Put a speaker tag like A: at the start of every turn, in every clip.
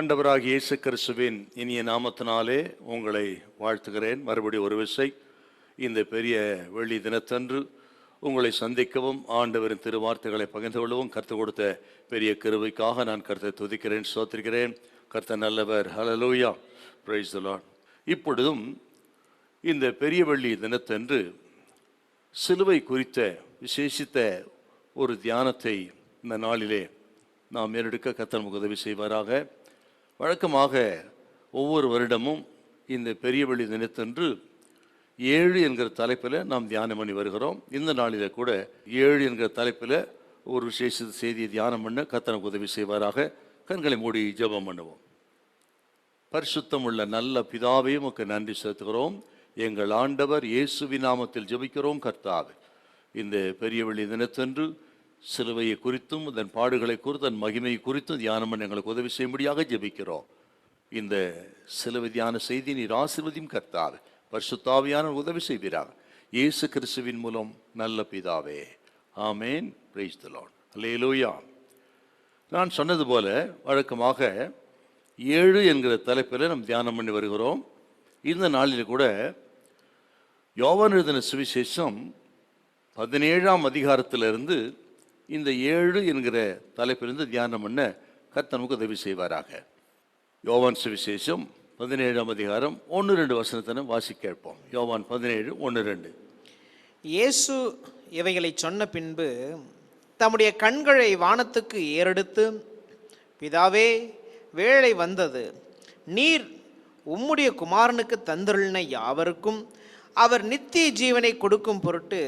A: ஆண்டவராகிய இயேசு கிறிஸ்துவின் இனிய நாமத்தினாலே உங்களை வாழ்த்துகிறேன். மறுபடியும் ஒரு விசை இந்த பெரிய வெள்ளி தினத்தன்று உங்களை சந்திக்கவும் ஆண்டவரின் திருவார்த்தைகளை பகிர்ந்து கொள்ளவும் கர்த்தர் கொடுத்த பெரிய கிருபைக்காக நான் கர்த்தரை துதிக்கிறேன், ஸ்தோத்திரிக்கிறேன். கர்த்தர் நல்லவர். ஹல்லேலூயா, பிரைஸ் தி லார்ட். இப்பொழுதும் இந்த பெரிய வெள்ளி தினத்தன்று சிலுவை குறித்த விசேஷித்த ஒரு தியானத்தை இந்த நாளிலே நாம் ஏறெடுக்க கர்த்தர் நமக்கு உதவி செய்வாராக. வழக்கமாக ஒவ்வொரு வருடமும் இந்த பெரிய வெள்ளி தினத்தன்று 7 என்கிற தலைப்பில் நாம் தியானம் பண்ணி வருகிறோம். இந்த நாளில் கூட 7 என்கிற தலைப்பில் ஒரு விசேஷ செய்தியை தியானம் பண்ண கர்த்தர் நமக்கு உதவி செய்வாராக. கண்களை மூடி ஜெபம் பண்ணுவோம். பரிசுத்தம் உள்ள நல்ல பிதாவே, உமக்கு நன்றி செலுத்துகிறோம். எங்கள் ஆண்டவர் இயேசுவின் நாமத்தில் ஜெபிக்கிறோம். கர்த்தாவே, இந்த பெரிய வெள்ளி தினத்தன்று சிலுவையை குறித்தும் அதன் பாடுகளை குறித்தும் அதன் மகிமையை குறித்தும் தியானம் பண்ண எங்களுக்கு உதவி செய்யும்படியாக ஜெபிக்கிறோம். இந்த சிலுவை தியான செய்தி நீர் ஆசீர்வதியும் கர்த்தாவே. பரிசுத்தாவியான உதவி செய்வீராக இயேசு கிறிஸ்துவின் மூலம் நல்ல பிதாவே, ஆமேன். Price the Lord. அல்லேலூயா. நான் சொன்னது போல வழக்கமாக 7 என்கிற தலைப்பில் நாம் தியானம் பண்ணி வருகிறோம். இந்த நாளில் கூட யோவான் எழுதின சுவிசேஷம் 17ஆம் அதிகாரத்திலிருந்து இந்த 7 என்கிற தலைப்பிலிருந்து தியானம் பண்ண கர்த்தர் நமக்கு உதவி செய்வாராக. யோவான் சுவிசேஷம் 17ஆம் அதிகாரம் 1-2 வசனத்தை வாசிக்க கேட்போம். யோவான் 17:1-2.
B: இயேசு இவைகளை சொன்ன பின்பு தம்முடைய கண்களை வானத்துக்கு ஏறெடுத்து, பிதாவே, வேளை வந்தது. நீர் உம்முடைய குமாரனுக்கு தந்தருளின யாவருக்கும் அவர் நித்திய ஜீவனை கொடுக்கும் பொருட்டு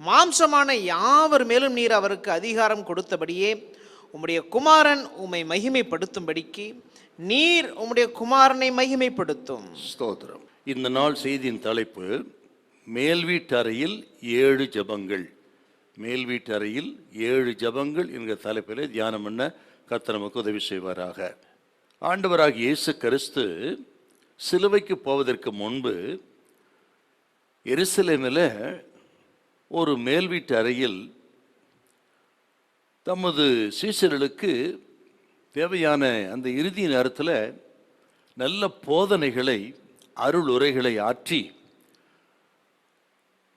B: மாம்சமான யாவர் மேலும் நீர் அவருக்கு அதிகாரம் கொடுத்தபடியே உம்முடைய குமாரன் உம்மை மகிமைப்படுத்தும்படிக்கு நீர் உம்முடைய குமாரனை மகிமைப்படுத்தும்.
A: ஸ்தோத்திரம். இந்த நாள் செய்தியின் தலைப்பு மேல் வீட்டறையில் 7 ஜெபங்கள். மேல் வீட்டறையில் 7 ஜெபங்கள் என்கிற தலைப்பில் தியானம் பண்ண கர்த்தர் நமக்கு உதவி செய்வாராக. ஆண்டவராகிய இயேசு கிறிஸ்து சிலுவைக்கு போவதற்கு முன்பு எருசலேமில் ஒரு மேல் வீட்டு அறையில் தமது சீஷர்களுக்கு தேவையான அந்த இறுதி நேரத்தில் நல்ல போதனைகளை, அருள் உரைகளை ஆற்றி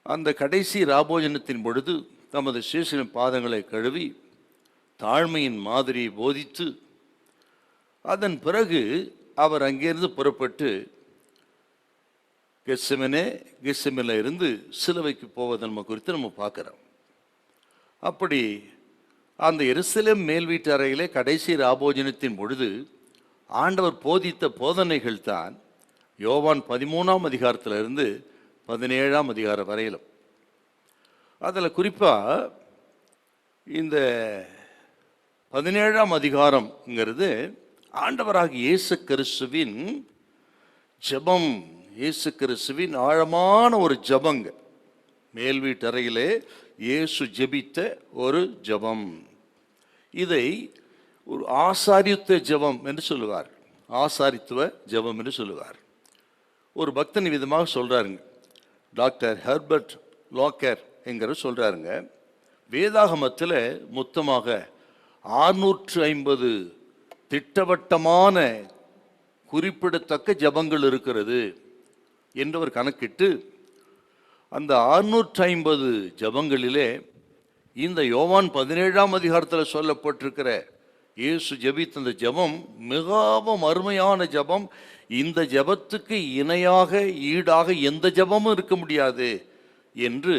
A: அந்த கடைசி ராபோஜனத்தின் பொழுது தமது சீஷரின் பாதங்களை கழுவி தாழ்மையின் மாதிரியை போதித்து அதன் பிறகு அவர் அங்கிருந்து புறப்பட்டு கெத்செமனே இருந்து சிலுவைக்கு போவதை நம்ம குறித்து நம்ம பார்க்குறோம். அப்படி அந்த எருசலேம் மேல் வீட்டு அறையிலே கடைசி ராபோஜனத்தின் பொழுது ஆண்டவர் போதித்த போதனைகள் தான் யோவான் 13ஆம் அதிகாரத்திலிருந்து 17ஆம் அதிகாரம் வரையிலும். அதில் குறிப்பாக இந்த 17ஆம் அதிகாரம்ங்கிறது ஆண்டவராகிய இயேசு கிறிஸ்துவின் ஜெபம், இயேசு கிறிஸ்துவின் ஆழமான ஒரு ஜெபங்க. மேல் வீட்டறையிலே இயேசு ஜெபித்த ஒரு ஜெபம். இதை ஒரு ஆசாரித்துவ ஜெபம் என்று சொல்லுவார். ஆசாரித்துவ ஜெபம் என்று சொல்லுவார். ஒரு பக்தன் விதமாக சொல்கிறாருங்க. டாக்டர் ஹெர்பர்ட் லாக்கர் என்கிற சொல்கிறாருங்க, வேதாகமத்தில் மொத்தமாக 650 திட்டவட்டமான குறிப்பிடத்தக்க ஜெபங்கள் இருக்கிறது என்று ஒரு கணக்கிட்டு அந்த 650 ஜெபங்களிலே இந்த யோவான் 17ஆம் அதிகாரத்தில் சொல்லப்பட்டிருக்கிற இயேசு ஜெபித்த இந்த ஜெபம் மிகவும் அருமையான ஜெபம். இந்த ஜெபத்துக்கு இணையாக ஈடாக எந்த ஜெபமும் இருக்க முடியாது என்று,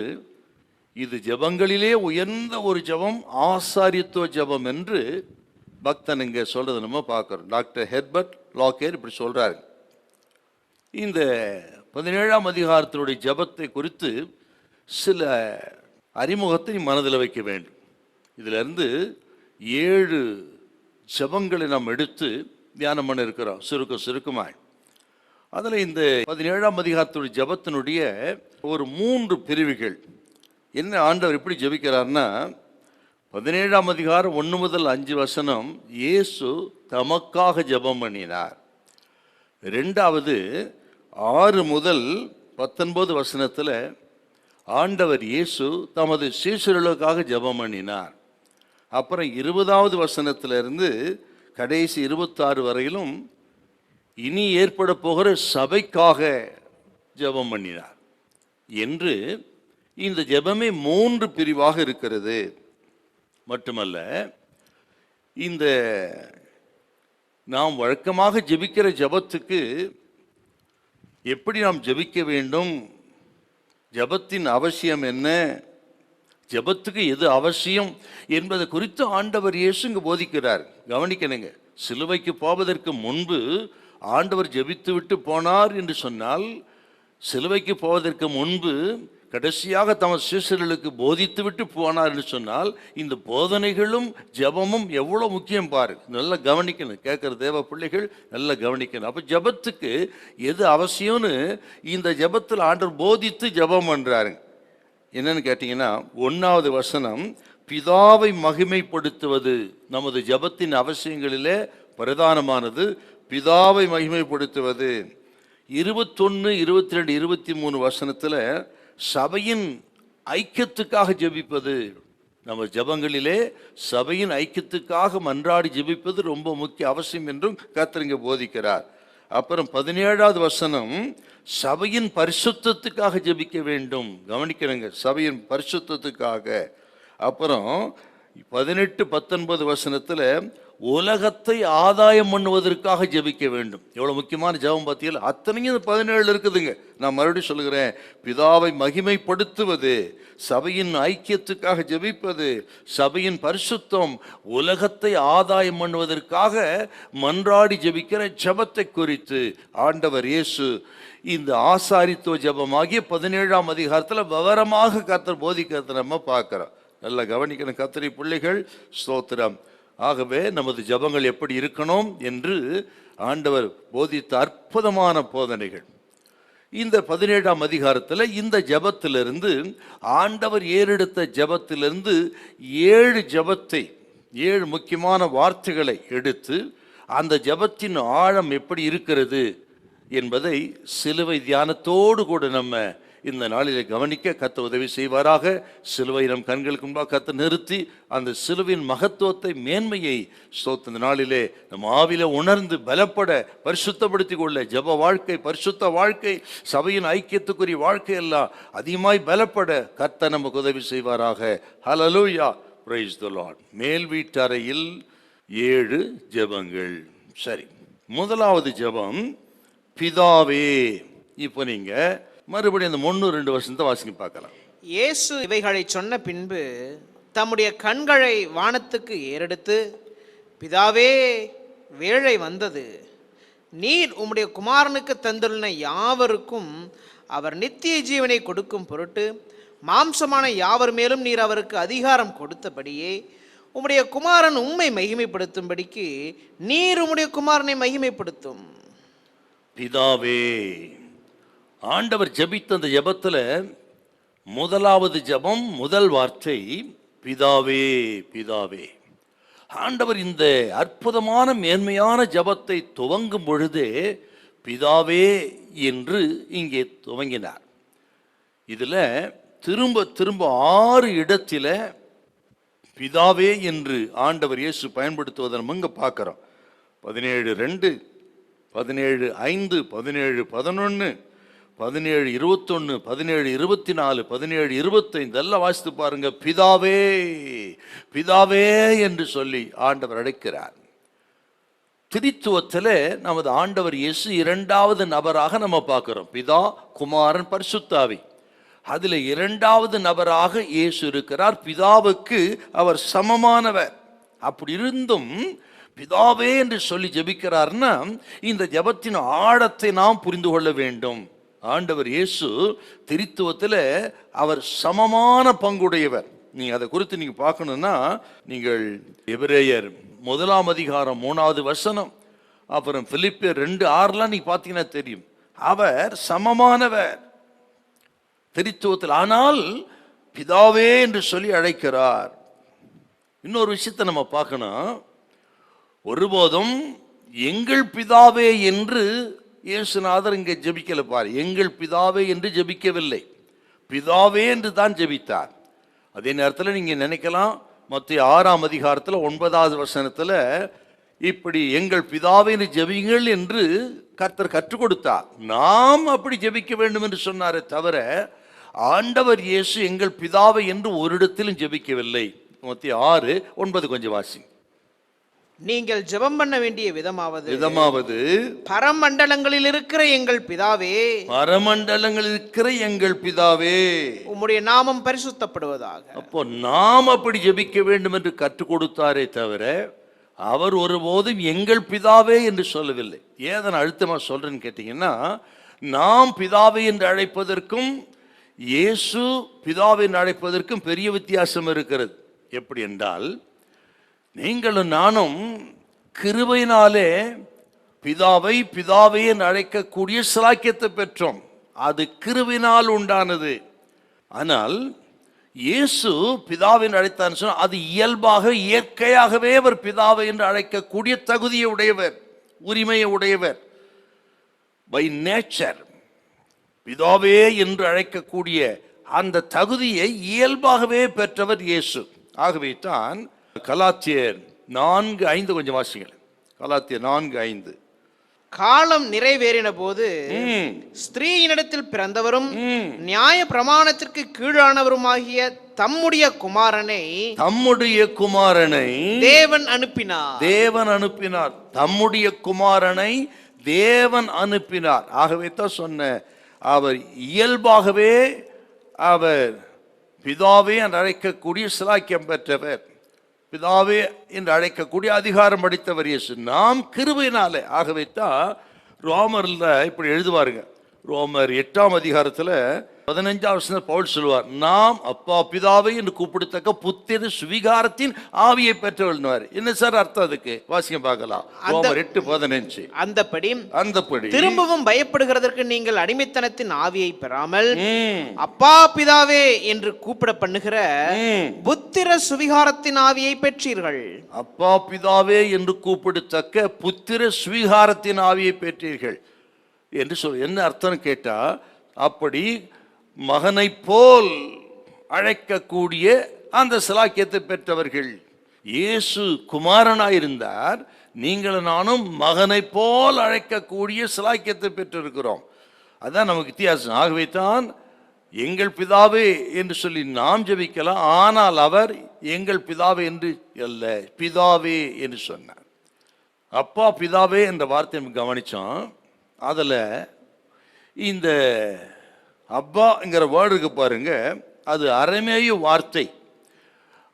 A: இது ஜெபங்களிலே உயர்ந்த ஒரு ஜெபம், ஆசாரித்துவ ஜெபம் என்று பக்தன் இங்கே சொல்றதை நம்ம பார்க்குறோம். டாக்டர் ஹெர்பர்ட் லாக்கர் இப்படி சொல்றாரு. இந்த 17ஆம் அதிகாரத்தினுடைய ஜெபத்தை குறித்து சில அறிமுகத்தை மனதில் வைக்க வேண்டும். இதிலிருந்து 7 ஜெபங்களை நாம் எடுத்து தியானம் பண்ண இருக்கிறோம் சுருக்கமாய். அதில் இந்த 17ஆம் அதிகாரத்துடைய ஜெபத்தினுடைய ஒரு 3 பிரிவுகள். என்ன ஆண்டவர் எப்படி ஜெபிக்கிறார்னா, 17ஆம் அதிகாரம் 1 முதல் 5 வசனம் இயேசு தமக்காக ஜெபம் பண்ணினார். 2வது 6 முதல் 19 வசனத்தில் ஆண்டவர் இயேசு தமது சீஷர்களுக்காக ஜெபம் பண்ணினார். அப்புறம் 20வது வசனத்திலிருந்து கடைசி 26 வரையிலும் இனி ஏற்பட போகிற சபைக்காக ஜெபம் பண்ணினார் என்று இந்த ஜெபமே 3 பிரிவாக இருக்கிறது. மட்டுமல்ல, இந்த நாம் வழக்கமாக ஜெபிக்கிற ஜெபத்துக்கு எப்படி நாம் ஜெபிக்க வேண்டும், ஜெபத்தின் அவசியம் என்ன, ஜெபத்துக்கு எது அவசியம் என்பது குறித்து ஆண்டவர் இயேசு இங்கு போதிக்கிறார். கவனிக்கணுங்க, சிலுவைக்கு போவதற்கு முன்பு ஆண்டவர் ஜெபித்து விட்டு போனார் என்று சொன்னால், சிலுவைக்கு போவதற்கு முன்பு கடைசியாக தமது சீஷர்களுக்கு போதித்து விட்டு போனார் என்று சொன்னால், இந்த போதனைகளும் ஜெபமும் எவ்வளோ முக்கியம் பாரு. நல்லா கவனிக்கணும், கேட்குற தேவ பிள்ளைகள் நல்லா கவனிக்கணும். அப்போ ஜெபத்துக்கு எது அவசியம்னு இந்த ஜெபத்தில் ஆண்டவர் போதித்து ஜெபம் பண்ணுறாருங்க. என்னன்னு கேட்டிங்கன்னா, 1வது வசனம், பிதாவை மகிமைப்படுத்துவது நமது ஜெபத்தின் அவசியங்களிலே பிரதானமானது. பிதாவை மகிமைப்படுத்துவது. 21, 22, 23 வசனத்தில் சபையின் ஐக்கியத்துக்காக ஜெபிப்பது. நம்ம ஜெபங்களிலே சபையின் ஐக்கியத்துக்காக மன்றாடி ஜெபிப்பது ரொம்ப முக்கிய அவசியம் என்றும் கர்த்தர் இங்கே போதிக்கிறார். அப்புறம் 17வது வசனம், சபையின் பரிசுத்தத்துக்காக ஜெபிக்க வேண்டும். கவனிக்கிறேங்க, சபையின் பரிசுத்தத்துக்காக. அப்புறம் 18, 19 வசனத்தில் உலகத்தை ஆதாயம் பண்ணுவதற்காக ஜெபிக்க வேண்டும். எவ்வளோ முக்கியமான ஜெபம் பார்த்தீங்களா? அத்தனையும் 17 இருக்குதுங்க. நான் மறுபடியும் சொல்லுகிறேன், பிதாவை மகிமைப்படுத்துவது, சபையின் ஐக்கியத்துக்காக ஜெபிப்பது, சபையின் பரிசுத்தம், உலகத்தை ஆதாயம் பண்ணுவதற்காக மன்றாடி ஜெபிக்கிற ஜெபத்தை குறித்து ஆண்டவர் இயேசு இந்த ஆசாரித்துவ ஜெபமாகிய 17ஆம் அதிகாரத்தில் விவரமாக கர்த்தர் போதிக்கிறத நம்ம பார்க்கிறோம். நல்லா கவனிக்கணும் கர்த்தரி பிள்ளைகள், ஸ்தோத்திரம். ஆகவே நமது ஜெபங்கள் எப்படி இருக்கணும் என்று ஆண்டவர் போதித்த அற்புதமான போதனைகள். இந்த 17ஆம் அதிகாரத்தில் இந்த ஜெபத்திலிருந்து ஆண்டவர் ஏறெடுத்த ஜெபத்திலிருந்து 7 ஜெபத்தை, 7 முக்கியமான வார்த்தைகளை எடுத்து அந்த ஜெபத்தின் ஆழம் எப்படி இருக்கிறது என்பதை சிலுவை தியானத்தோடு கூட நம்ம இந்த நாளிலே கவனிக்க கர்த்தர் உதவி செய்வாராக. சிலுவை நம் கண்களுக்கு முன்பாக கர்த்தர் நிறுத்தி அந்த சிலுவையின் மகத்துவத்தை, மேன்மையை இந்த நாளிலே நம் ஆவில உணர்ந்து பலப்பட பரிசுத்தப்படுத்தி கொள்ள, ஜெப வாழ்க்கை, பரிசுத்த வாழ்க்கை, சபையின் ஐக்கியத்துக்குரிய வாழ்க்கை எல்லாம் அதிகமாய் பலப்பட கர்த்தர் நமக்கு உதவி செய்வாராக. ஹல்லேலூயா, பிரைஸ் தி லார்ட். மேல் வீட்டறையில் 7 ஜெபங்கள். சரி, முதலாவது ஜெபம் பிதாவே. இப்போ நீங்க மறுபடியும் அந்த 3-2 வருஷத்தை வாசிக்க பார்க்கலாம்.
B: இயேசு இவைகளை சொன்ன பின்பு தம்முடைய கண்களை வானத்துக்கு ஏறெடுத்து, பிதாவே, வேளை வந்தது. நீர் உம்முடைய குமாரனுக்கு தந்துள்ள யாவருக்கும் அவர் நித்திய ஜீவனை கொடுக்கும் பொருட்டு மாம்சமான யாவர் மேலும் நீர் அவருக்கு அதிகாரம் கொடுத்தபடியே உம்முடைய குமாரன் உம்மை மகிமைப்படுத்தும்படிக்கு நீர் உம்முடைய குமாரனை மகிமைப்படுத்தும்.
A: பிதாவே. ஆண்டவர் ஜெபித்த அந்த ஜெபத்தில் முதலாவது ஜெபம், முதல் வார்த்தை பிதாவே, பிதாவே. ஆண்டவர் இந்த அற்புதமான மேன்மையான ஜெபத்தை துவங்கும் பொழுதே பிதாவே என்று இங்கே துவங்கினார். இதில் திரும்ப திரும்ப 6 இடத்துல பிதாவே என்று ஆண்டவர் இயேசு பயன்படுத்துவதை நம்ம இங்கே பார்க்குறோம். 17:2, 17:5, 17:11, 17:21, 17:24, 17:25 எல்லாம் வாசித்து பாருங்க. பிதாவே, பிதாவே என்று சொல்லி ஆண்டவர் அழைக்கிறார். திரித்துவத்தில் நமது ஆண்டவர் இயேசு 2வது நபராக நம்ம பார்க்கிறோம். பிதா, குமாரன், பரிசுத்தாவி. அதில் 2வது நபராக இயேசு இருக்கிறார். பிதாவுக்கு அவர் சமமானவர். அப்படி இருந்தும் பிதாவே என்று சொல்லி ஜெபிக்கிறார்னா இந்த ஜெபத்தின் ஆழத்தை நாம் புரிந்து கொள்ள வேண்டும். ஆண்டவர் இயேசு திரித்துவத்தில் அவர் சமமான பங்குடையவர். நீங்க அதை குறித்து நீங்க பார்க்கணும்னா நீங்கள் எபிரேயர் 1ஆம் அதிகாரம் 3வது வசனம், அப்புறம் பிலிப்பியர் 2:6 நீங்க பார்த்தீங்கன்னா தெரியும். அவர் சமமானவர் திரித்துவத்தில். ஆனால் பிதாவே என்று சொல்லி அழைக்கிறார். இன்னொரு விஷயத்தை நம்ம பார்க்கணும். ஒருபோதும் எங்கள் பிதாவே என்று இயேசுநாதர் இங்கே ஜெபிக்கல பாரு. எங்கள் பிதாவே என்று ஜெபிக்கவில்லை, பிதாவே என்று தான் ஜெபித்தார். அதே நேரத்தில் நீங்க நினைக்கலாம், மத்திய 6ஆம் அதிகாரத்தில் 9வது வசனத்தில் இப்படி எங்கள் பிதாவை ஜெபிங்கள் என்று கர்த்தர் கற்றுக் கொடுத்தார். நாம் அப்படி ஜெபிக்க வேண்டும் என்று சொன்னாரே தவிர ஆண்டவர் இயேசு எங்கள் பிதாவை என்று ஒரு இடத்திலும் ஜெபிக்கவில்லை. மத்தேயு 6:9 கொஞ்சம் வாசி.
B: நீங்கள் ஜெபம் பண்ண வேண்டிய விதமாவது பரமண்டலங்களில் இருக்கிற எங்கள் பிதாவே,
A: பரமண்டலங்களில் இருக்கிற எங்கள் பிதாவே,
B: உம்முடைய நாமம் பரிசுத்தப்படுவதாக.
A: அப்போ நாம் அப்படி ஜெபிக்க வேண்டும் என்று கற்றுக் கொடுத்தாரே தவிர அவர் ஒருபோதும் எங்கள் பிதாவே என்று சொல்லவில்லை. ஏன் நான் அழுத்தமா சொல்றேன்னு கேட்டீங்கன்னா, நாம் பிதாவை என்று அழைப்பதற்கும் இயேசு பிதாவை என்று அழைப்பதற்கும் பெரிய வித்தியாசம் இருக்கிறது. எப்படி என்றால், நீங்களும் நானும் கிருபையினாலே பிதாவை பிதாவே என்று அழைக்கக்கூடிய சிலாக்கியத்தை பெற்றோம். அது கிருபையினால் உண்டானது. ஆனால் இயேசு பிதாவை என்று அழைத்தார் சொன்னால் அது இயல்பாக இயற்கையாகவே அவர் பிதாவை என்று அழைக்கக்கூடிய தகுதியை உடையவர், உரிமையை உடையவர். பை நேச்சர் பிதாவே என்று அழைக்கக்கூடிய அந்த தகுதியை இயல்பாகவே பெற்றவர் இயேசு. ஆகவே தான் கலாத்தியர் 4:5 கொஞ்சம் வாசிங்கள். கலாத்தியர் 4:5.
B: காலம் நிறைவேறின போது ஸ்திரீயினிடத்தில் பிறந்தவரும் நியாய பிரமாணத்திற்கு கீழானவருமாகிய தம்முடைய குமாரனை தேவன் அனுப்பினார். தம்முடைய குமாரனை தேவன் அனுப்பினார். ஆகவே தான் சொன்ன, அவர் இயல்பாகவே அவர் பிதாவே என்று அழைக்கக்கூடிய சிலாக்கியம் பெற்றவர், பிதாவே என்று அழைக்கக்கூடிய அதிகாரம் அளித்தவர் இயேசு. நாம் கிருபையினாலே. ஆகவே தான் ரோமர்ல இப்படி எழுதுவாருங்க. ரோமர் 8ஆம் அதிகாரத்தில் 15ஆம் வசனத்தில் பவுல் சொல்லுவார், நாம் அப்பா பிதாவை என்று கூப்பிடத்தக்க புத்திர சுவிகாரத்தின் ஆவியை பெற்றவர். என்ன சார் அர்த்தம் அதுக்கு? வாசிக்க பார்க்கலாம். ரோமர் 8:15. அந்தப்படி திரும்பவும் பயப்படுகிறதற்கு நீங்கள் அடிமைத்தனத்தின் ஆவியை பெறாமல் அப்பா பிதாவே என்று கூப்பிட பண்ணுகிற புத்திர சுவிகாரத்தின் ஆவியை பெற்றீர்கள்.
A: அப்பா பிதாவே என்று கூப்பிடத்தக்க புத்திர சுவிகாரத்தின் ஆவியை பெற்றீர்கள் என்று சொல். என்ன அர்த்தம் கேட்டா, அப்படி மகனை போல் அழைக்கக்கூடிய அந்த சிலாக்கியத்தை பெற்றவர்கள். இயேசு குமாரனாயிருந்தார், நீங்களும் நானும் மகனை போல் அழைக்கக்கூடிய சிலாக்கியத்தை பெற்றிருக்கிறோம். அதான் நமக்கு வித்தியாசம். ஆகவே தான் எங்கள் பிதாவே என்று சொல்லி நாம் ஜெபிக்கலாம். ஆனால் அவர் எங்கள் பிதாவே என்று அல்ல, பிதாவே என்று சொன்னார். அப்பா பிதாவே என்ற வார்த்தையை கவனிச்சோம். அதில் இந்த அப்பாங்கிற வேர்டு இருக்கு பாருங்க, அது அரமேயு வார்த்தை.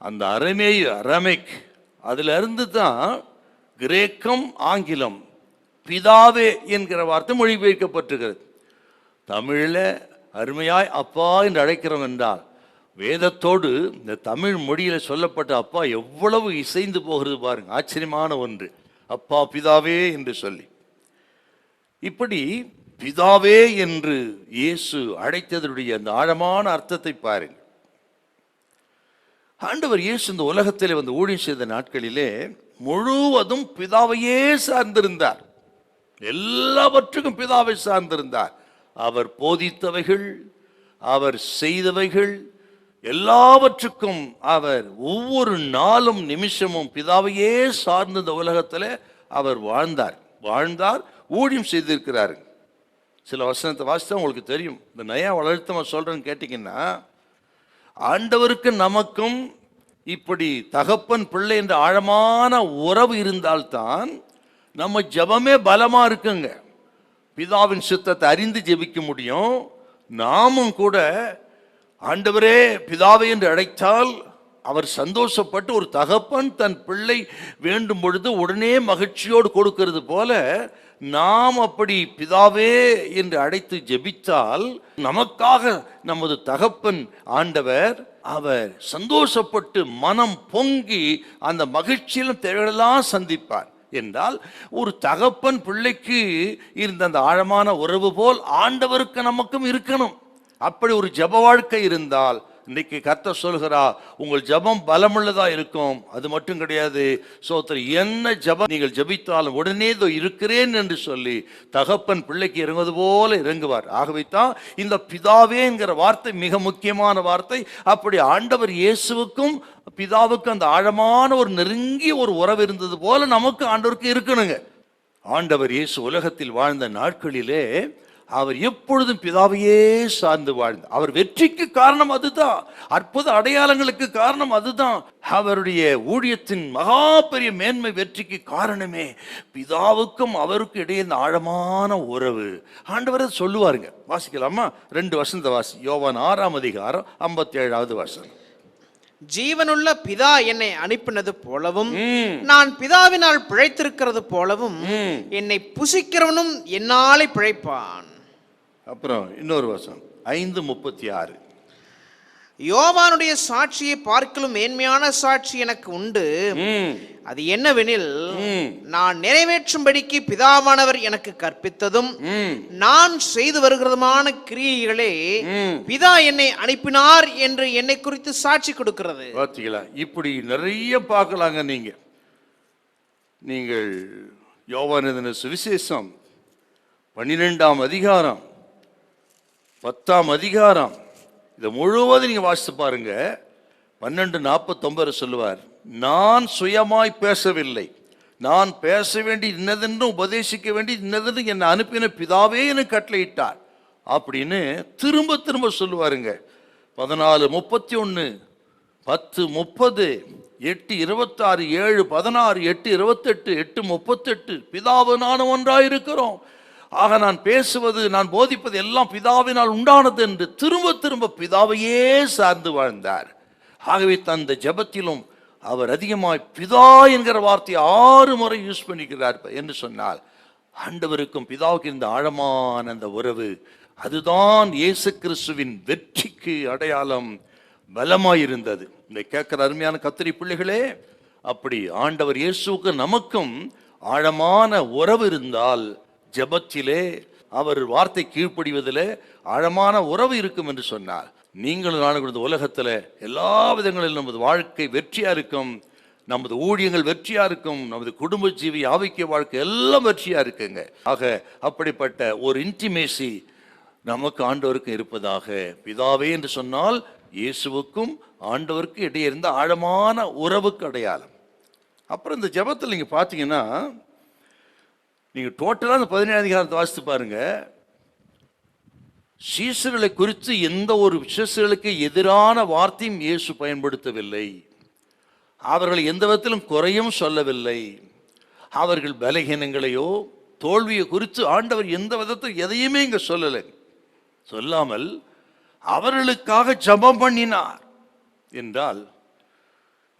A: அந்த அரமேக் அதுல இருந்து தான் கிரேக்கம் ஆங்கிலம் பிதாவே என்கிற வார்த்தை மொழிபெயர்க்கப்பட்டிருக்கிறது. தமிழில் அருமையாய் அப்பா என்று அழைக்கிறோம் என்றால், வேதத்தோடு இந்த தமிழ் மொழியில் சொல்லப்பட்ட அப்பா எவ்வளவு இசைந்து போகிறது பாருங்க. ஆச்சரியமான ஒன்று, அப்பா பிதாவே என்று சொல்லி. இப்படி பிதாவே என்று இயேசு அழைத்ததனுடைய அந்த ஆழமான அர்த்தத்தை பாருங்கள். ஆண்டவர் இயேசு இந்த உலகத்திலே வந்து ஊழியம் செய்த நாட்களிலே முழுவதும் பிதாவையே சார்ந்திருந்தார். எல்லாவற்றுக்கும் பிதாவை சார்ந்திருந்தார். அவர் போதித்தவைகள், அவர் செய்தவைகள் எல்லாவற்றுக்கும் அவர் ஒவ்வொரு நாளும் நிமிஷமும் பிதாவையே சார்ந்த இந்த உலகத்தில் அவர் வாழ்ந்தார், ஊழியம் செய்திருக்கிறார். சில வசனத்தை வாசித்தா உங்களுக்கு தெரியும். இந்த நயா வளர்த்தமா சொல்றேன்னு கேட்டீங்கன்னா, ஆண்டவருக்கு நமக்கும் இப்படி தகப்பன் பிள்ளை என்ற ஆழமான உறவு இருந்தால்தான் நம்ம ஜெபமே பலமா இருக்குங்க. பிதாவின் சித்தத்தை அறிந்து ஜெபிக்க முடியும். நாமும் கூட ஆண்டவரே பிதாவை என்று அழைத்தால் அவர் சந்தோஷப்பட்டு, ஒரு தகப்பன் தன் பிள்ளை வேண்டும் பொழுது உடனே மகிழ்ச்சியோடு கொடுக்கிறது போல, நாம் அப்படி பிதாவே என்று அழைத்து ஜெபித்தால் நமக்காக நமது தகப்பன் ஆண்டவர் அவர் சந்தோஷப்பட்டு மனம் பொங்கி அந்த மகிழ்ச்சியிலும் தேவைகளெல்லாம் சந்திப்பார். என்றால் ஒரு தகப்பன் பிள்ளைக்கு இருந்த அந்த ஆழமான உறவு போல் ஆண்டவருக்கு நமக்கும் இருக்கணும். அப்படி ஒரு ஜெப வாழ்க்கை இருந்தால்
B: இன்னைக்கு கர்த்தர் சொல்கிறா, உங்கள் ஜெபம் பலமுள்ளதா இருக்கும். அது மட்டும் கிடையாது, ஸ்தோத்திரம், என்ன ஜெபம் நீங்கள் ஜெபித்தாலும் உடனே இதோ இருக்கிறேன் என்று சொல்லி தகப்பன் பிள்ளைக்கு இறங்குவது போல இறங்குவார். ஆகவே தான் இந்த பிதாவே என்கிற வார்த்தை மிக முக்கியமான வார்த்தை. அப்படி ஆண்டவர் இயேசுவுக்கும் பிதாவுக்கும் அந்த ஆழமான ஒரு நெருங்கிய ஒரு உறவு இருந்தது போல நமக்கு ஆண்டவருக்கு இருக்கணுங்க. ஆண்டவர் இயேசு உலகத்தில் வாழ்ந்த நாட்களிலே அவர் எப்பொழுதும் பிதாவையே சார்ந்து வாழ்ந்தார். அவர் வெற்றிக்கு காரணம் அதுதான், அற்புத அடையாளங்களுக்கு காரணம் அதுதான். அவருடைய ஊழியத்தின் மகா பெரிய மேன்மை வெற்றிக்கு காரணமே பிதாவுக்கும் அவருக்கும் இடையே இந்த ஆழமான உறவு. ஆண்டவர் சொல்லுவாருங்க. வாசிக்கலாமா? 2 வசனத்தை வாசி. யோவான் 6ஆம் அதிகாரம் 57வது வசனம்.
C: ஜீவனுள்ள பிதா என்னை அனுப்பினது போலவும் நான் பிதாவினால் பிழைத்திருக்கிறது போலவும் என்னை புசிக்கிறவனும் என்னாலே பிழைப்பான்.
B: அப்புறம் இன்னொரு வசனம் 5:36.
C: யோவானுடைய சாட்சியை பார்க்கலும் மேன்மையான சாட்சி எனக்கு உண்டு. அது என்னவெனில், நான் நிறைவேற்றும்படிக்கு பிதாவானவர் எனக்கு கற்பித்ததும் நான் செய்து வருகிறதுமான கிரியைகளே பிதா என்னை அனுப்பினார் என்று என்னை குறித்து சாட்சி கொடுக்கிறது.
B: பார்த்தீங்களா? இப்படி நிறைய பார்க்கலாங்க. நீங்கள் யோவான் எழுதின சுவிசேஷம் 12ஆம் அதிகாரம் 10ஆம் அதிகாரம் இதை முழுவதும் நீங்க வாசித்து பாருங்க. 12:49 சொல்லுவார், நான் சுயமாய் பேசவில்லை, நான் பேச வேண்டி இன்னதென்று உபதேசிக்க வேண்டி இன்னதென்று என்னை அனுப்பின பிதாவே எனக்கு கட்டளையிட்டார் அப்படின்னு திரும்ப திரும்ப சொல்லுவாருங்க. 14:31, 10:30, 8:26, 7:16, 8:28, 8:38 பிதாவு நானும் ஒன்றாயிருக்கிறோம். ஆக நான் பேசுவது, நான் போதிப்பது எல்லாம் பிதாவினால் உண்டானது என்று திரும்ப திரும்ப பிதாவையே சார்ந்து வாழ்ந்தார். ஆகவே தந்த ஜெபத்திலும் அவர் அதிகமாய் பிதா என்கிற வார்த்தையை 6 முறை யூஸ் பண்ணிக்கிறார் என்று சொன்னால், ஆண்டவருக்கும் பிதாவுக்கு இருந்த ஆழமான அந்த உறவு, அதுதான் இயேசு கிறிஸ்துவின் வெற்றிக்கு அடையாளம், பலமாயிருந்தது. இந்த கேட்கிற அருமையான கத்திரி பிள்ளைகளே, அப்படி ஆண்டவர் இயேசுவுக்கு நமக்கும் ஆழமான உறவு இருந்தால் ஜெபத்திலே அவர் வார்த்தை கீழ்ப்படிவதிலே ஆழமான உறவு இருக்கும் என்று சொன்னார். நீங்களும் நானும் இந்த உலகத்தில் எல்லா விதங்களிலும் நமது வாழ்க்கை வெற்றியா இருக்கும், நமது ஊழியங்கள் வெற்றியா இருக்கும், நமது குடும்ப ஜீவி ஆவிக்கிய வாழ்க்கை எல்லாம் வெற்றியா இருக்குங்க. ஆக அப்படிப்பட்ட ஒரு இன்டிமேசி நமக்கு ஆண்டவருக்கு இருப்பதாக. பிதாவே என்று சொன்னால் இயேசுவுக்கும் ஆண்டவருக்கு இடையே இருந்த ஆழமான உறவுக்கு அடையாளம். அப்புறம் இந்த ஜெபத்தில் நீங்க பார்த்தீங்கன்னா, நீங்க டோட்டலா அந்த 17ஆம் அதிகாரத்தை வாசித்து பாருங்க. சீசர்களை குறித்து எந்த ஒரு சீசர்களுக்கு எதிரான வார்த்தையும் இயேசு பயன்படுத்தவில்லை. அவர்களை எந்த விதத்திலும் குறையும் சொல்லவில்லை. அவர்கள் பலகீனங்களையோ தோல்வியை குறித்து ஆண்டவர் எந்த விதத்தில் எதையுமே இங்க சொல்லலை. சொல்லாமல் அவர்களுக்காக ஜெபம் பண்ணினார் என்றால்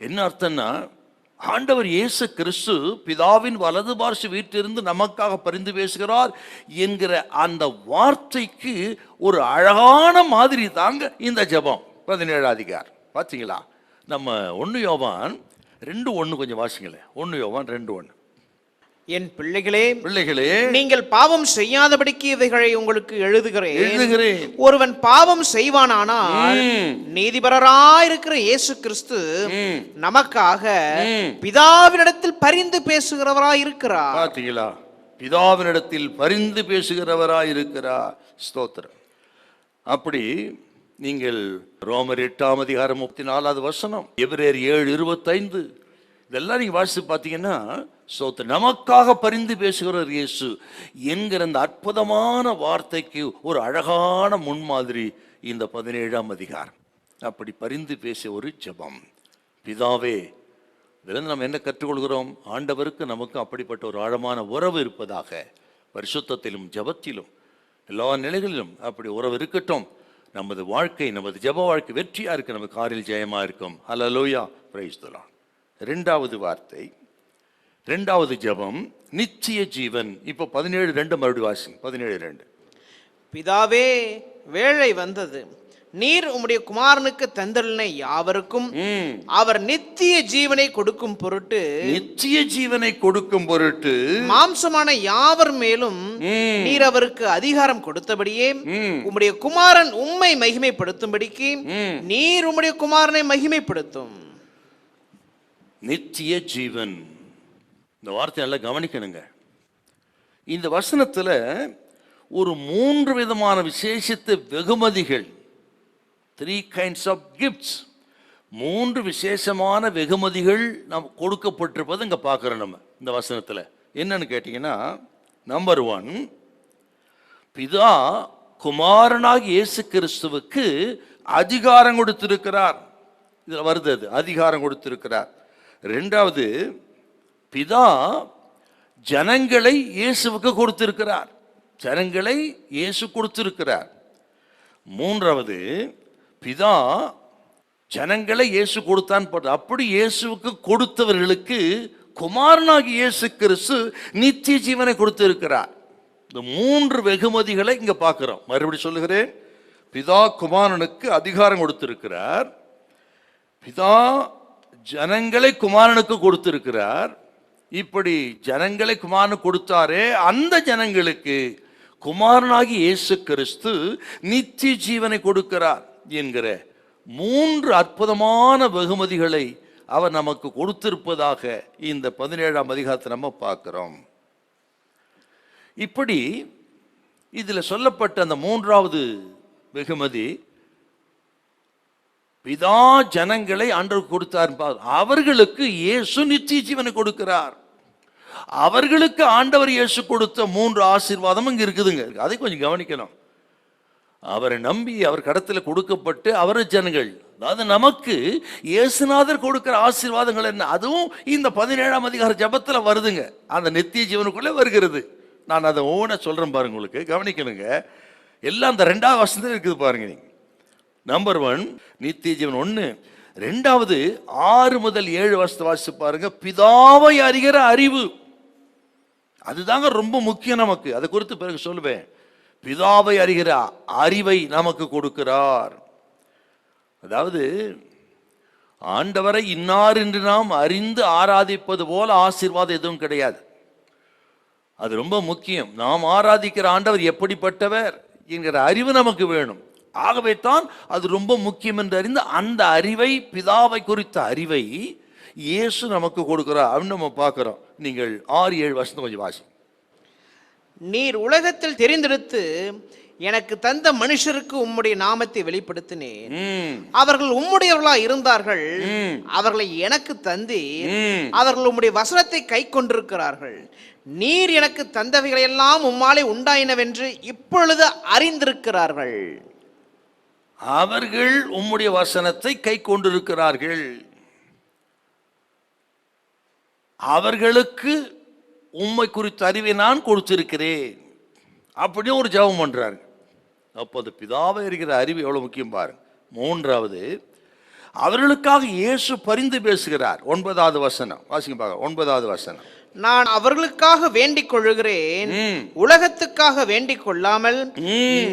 B: என்ன அர்த்தம்னா, ஆண்டவர் இயேசு கிறிஸ்து பிதாவின் வலது பார்ச வீட்டிலிருந்து நமக்காக பரிந்து பேசுகிறார் என்கிற அந்த வார்த்தைக்கு ஒரு அழகான மாதிரி தாங்க இந்த ஜெபம். 17ஆம் அதிகாரம் பார்த்தீங்களா? நம்ம 1 யோவான் 2:1 கொஞ்சம் வாசிங்களேன். 1 யோவான் 2:1.
C: என் பிள்ளைகளே, நீங்கள் பாவம் செய்யாதபடிக்கு இவைகளை உங்களுக்கு எழுதுகிறேன். ஒருவன் பாவம் செய்வானானால் நீதிபரராயிருக்கிற இயேசு கிறிஸ்து நமக்காக பிதாவினிடத்தில் பரிந்து பேசுகிறவராயிருக்கிறார்.
B: பார்த்தீங்களா? பிதாவினிடத்தில் பரிந்து பேசுகிறவராயிருக்கிறார். ஸ்தோத்திரம். அப்படி நீங்கள் ரோமர் 8ஆம் அதிகாரம் 34வது வசனம், எபிரேயர் 7:25 இதெல்லாம் நீங்க வாசித்து பார்த்தீங்கன்னா, நமக்காக பரிந்து பேசுகிறார் இயேசு என்கிற அந்த அற்புதமான வார்த்தைக்கு ஒரு அழகான முன்மாதிரி இந்த 17ஆம் அதிகாரம். அப்படி பரிந்து பேசிய ஒரு ஜெபம். பிதாவே, இதிலிருந்து நம்ம என்ன கற்றுக்கொள்கிறோம்? ஆண்டவருக்கு நமக்கு அப்படிப்பட்ட ஒரு ஆழமான உறவு இருப்பதாக. பரிசுத்தத்திலும் ஜெபத்திலும் எல்லா நிலைகளிலும் அப்படி உறவு இருக்கட்டும். நமது வாழ்க்கை, நமது ஜெப வாழ்க்கை வெற்றியா இருக்கு, நமது காரில் ஜெயமா இருக்கும். ஹல்லேலூயா, பிரைஸ் தி லார்ட். 2வது வார்த்தை, 2வது ஜெபம் நித்திய ஜீவன். இப்போ 17:2 மறுபடியும் வாசி. 17:2.
C: பிதாவே, வேளை வந்தது, நீர் உம்முடைய குமாரனுக்கு தந்தருளின யாவருக்கும் அவர் நித்திய ஜீவனை கொடுக்கும் பொருட்டு மாம்சமான யாவர் மேலும் நீர் அவருக்கு அதிகாரம் கொடுத்தபடியே உம்முடைய குமாரன் உம்மை மகிமைப்படுத்தும்படிக்கு நீர் உம்முடைய குமாரனை மகிமைப்படுத்தும்.
A: நித்திய ஜீவன், இந்த வார்த்தை நல்லா கவனிக்கணுங்க. இந்த வசனத்துல ஒரு 3 விதமான விசேஷித்த வெகுமதிகள், 3 kinds of gifts, 3 விசேஷமான வெகுமதிகள் நாம் கொடுக்கப்பட்டிருப்பது இங்க பார்க்கிறோம். நம்ம இந்த வசனத்துல என்னன்னு கேட்டீங்கன்னா, நம்பர் 1, பிதா குமாரனாகிய இயேசு கிறிஸ்துவுக்கு அதிகாரம் கொடுத்திருக்கிறார். இதுல வருது, அது அதிகாரம் கொடுத்திருக்கிறார். 2வது, பிதா ஜனங்களை இயேசுவுக்கு கொடுத்திருக்கிறார். ஜனங்களை இயேசு கொடுத்திருக்கிறார். 3வது, பிதா ஜனங்களை இயேசு கொடுத்தான். அப்படி இயேசுவுக்கு கொடுத்தவர்களுக்கு குமாரனாகி இயேசு கிறிஸ்து நித்திய ஜீவனை கொடுத்திருக்கிறார். இந்த 3 வெகுமதிகளை இங்க பார்க்கிறோம். மறுபடியும் சொல்லுகிறேன், பிதா குமாரனுக்கு அதிகாரம் கொடுத்திருக்கிறார், பிதா ஜனங்களை குமாரனுக்கு கொடுத்திருக்கிறார். இப்படி ஜனங்களை குமாரனுக்கு கொடுத்தாரே, அந்த ஜனங்களுக்கு குமாரனாகி இயேசு கிறிஸ்து நித்திய ஜீவனை கொடுக்கிறார் என்கிற 3 அற்புதமான வெகுமதிகளை அவர் நமக்கு கொடுத்திருப்பதாக இந்த 17ஆம் அதிகாரத்தை நம்ம பார்க்கிறோம். இப்படி இதுல சொல்லப்பட்ட அந்த 3வது வெகுமதி, பிதா ஜனங்களை ஆண்டவர் கொடுத்தார், அவர்களுக்கு இயேசு நித்திய ஜீவனை கொடுக்கிறார். அவர்களுக்கு ஆண்டவர் இயேசு கொடுத்த 3 ஆசீர்வாதம் இங்க இருக்குதுங்க. அதை கொஞ்சம் கவனிக்கணும். அவரை நம்பி அவர் கடத்துல கொடுக்கப்பட்டு அவர் ஜனங்கள், அதாவது நமக்கு இயேசுநாதர் கொடுக்கிற ஆசீர்வாதங்கள் என்ன, அதுவும் இந்த 17ஆம் அதிகார ஜெபத்துல வருதுங்க. அந்த நித்திய ஜீவனுக்குள்ளே வருகிறது. நான் அதை ஓன சொல்றேன் பாருங்க, உங்களுக்கு கவனிக்கணுங்க. எல்லாம் அந்த 2வது வசனத்தில் இருக்குது பாருங்க. நீங்க நம்பர் 1 நித்திய ஜீவன் 1. 2வது 6 முதல் 7 வசனத்தை வாசித்து பாருங்க. பிதாவை அறிகிற அறிவு, அதுதாங்க ரொம்ப முக்கியம் நமக்கு. அதை குறித்து பிறகு சொல்லுவேன். பிதாவை அறிகிற அறிவை நமக்கு கொடுக்கிறார். அதாவது ஆண்டவரை இன்னார் என்று நாம் அறிந்து ஆராதிப்பது போல ஆசீர்வாதம் எதுவும் கிடையாது. அது ரொம்ப முக்கியம். நாம் ஆராதிக்கிற ஆண்டவர் எப்படிப்பட்டவர் என்கிற அறிவு நமக்கு வேணும். ஆகவே தான் அது ரொம்ப முக்கியம் என்று அறிந்து அந்த அறிவை, பிதாவை குறித்த அறிவை இயேசு நமக்கு கொடுக்கிறார் அப்படின்னு நம்ம பார்க்கிறோம். நீங்கள் 6-7 வசனம் கொஞ்சம் வாசி.
C: நீர் உலகத்தில் தெரிந்தெடுத்து எனக்கு தந்த மனுஷருக்கு உம்முடைய நாமத்தை வெளிப்படுத்தினேன். அவர்கள் உம்முடையவர்களா இருந்தார்கள். அவர்களை எனக்கு தந்தீர். அவர்கள் உம்முடைய வசனத்தை கை கொண்டிருக்கிறார்கள். நீர் எனக்கு தந்தவைகளை எல்லாம் உம்மாலே உண்டாயினவென்று இப்பொழுது அறிந்திருக்கிறார்கள்.
A: அவர்கள் உம்முடைய வசனத்தை கை கொண்டிருக்கிறார்கள். அவர்களுக்கு உம்மை குறித்த அறிவை நான் கொடுத்திருக்கிறேன். அப்படியே ஒரு ஜெபம் பண்றாங்க. அப்போது பிதாவை இருக்கிற அறிவு எவ்வளவு முக்கியம் பாருங்க. 3வது, அவர்களுக்காக இயேசு பரிந்து பேசுகிறார். 9வது வசனம் வாசிங்க பாருங்க. 9வது வசனம்.
C: நான் அவர்களுக்காக வேண்டிக் கொள்ளுகிறேன், உலகத்துக்காக வேண்டிக் கொள்ளாமல்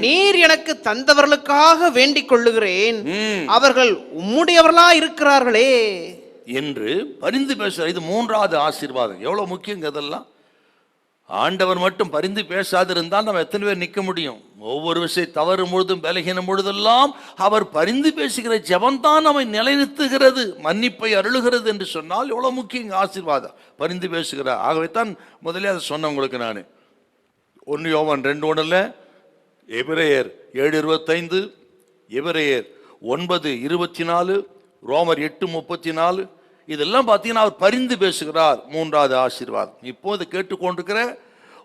C: நீர் எனக்கு தந்தவர்களுக்காக வேண்டிக் கொள்ளுகிறேன். அவர்கள் உம்முடையவர்களா இருக்கிறார்களே
A: என்று பரிந்து பேசுகிறார். இது 3வது ஆசீர்வாதம். எவ்வளவு முக்கியம் அதெல்லாம். ஆண்டவர் மட்டும் பரிந்து பேசாதிருந்தால் நம்ம எத்தனை பேர் நிற்க முடியும்? ஒவ்வொரு விஷயம் தவறு முழுதும் பலகீனம் முழுதெல்லாம் அவர் பரிந்து பேசுகிற ஜெபம்தான் நம்மை நிலைநிறுத்துகிறது, மன்னிப்பை அருளுகிறது என்று சொன்னால் எவ்வளவு முக்கியம் ஆசீர்வாதம். பரிந்து பேசுகிறார். ஆகவே தான் முதலே அதை சொன்ன உங்களுக்கு நான். 1 யோவான் 2:1, எபிரேயர் 7:25, எபிரேயர் 9:24, ரோமர் 8:34, இதெல்லாம் பார்த்தீங்கன்னா அவர் பரிந்து பேசுகிறார். 3வது ஆசீர்வாதம். இப்போது கேட்டுக்கொண்டிருக்கிற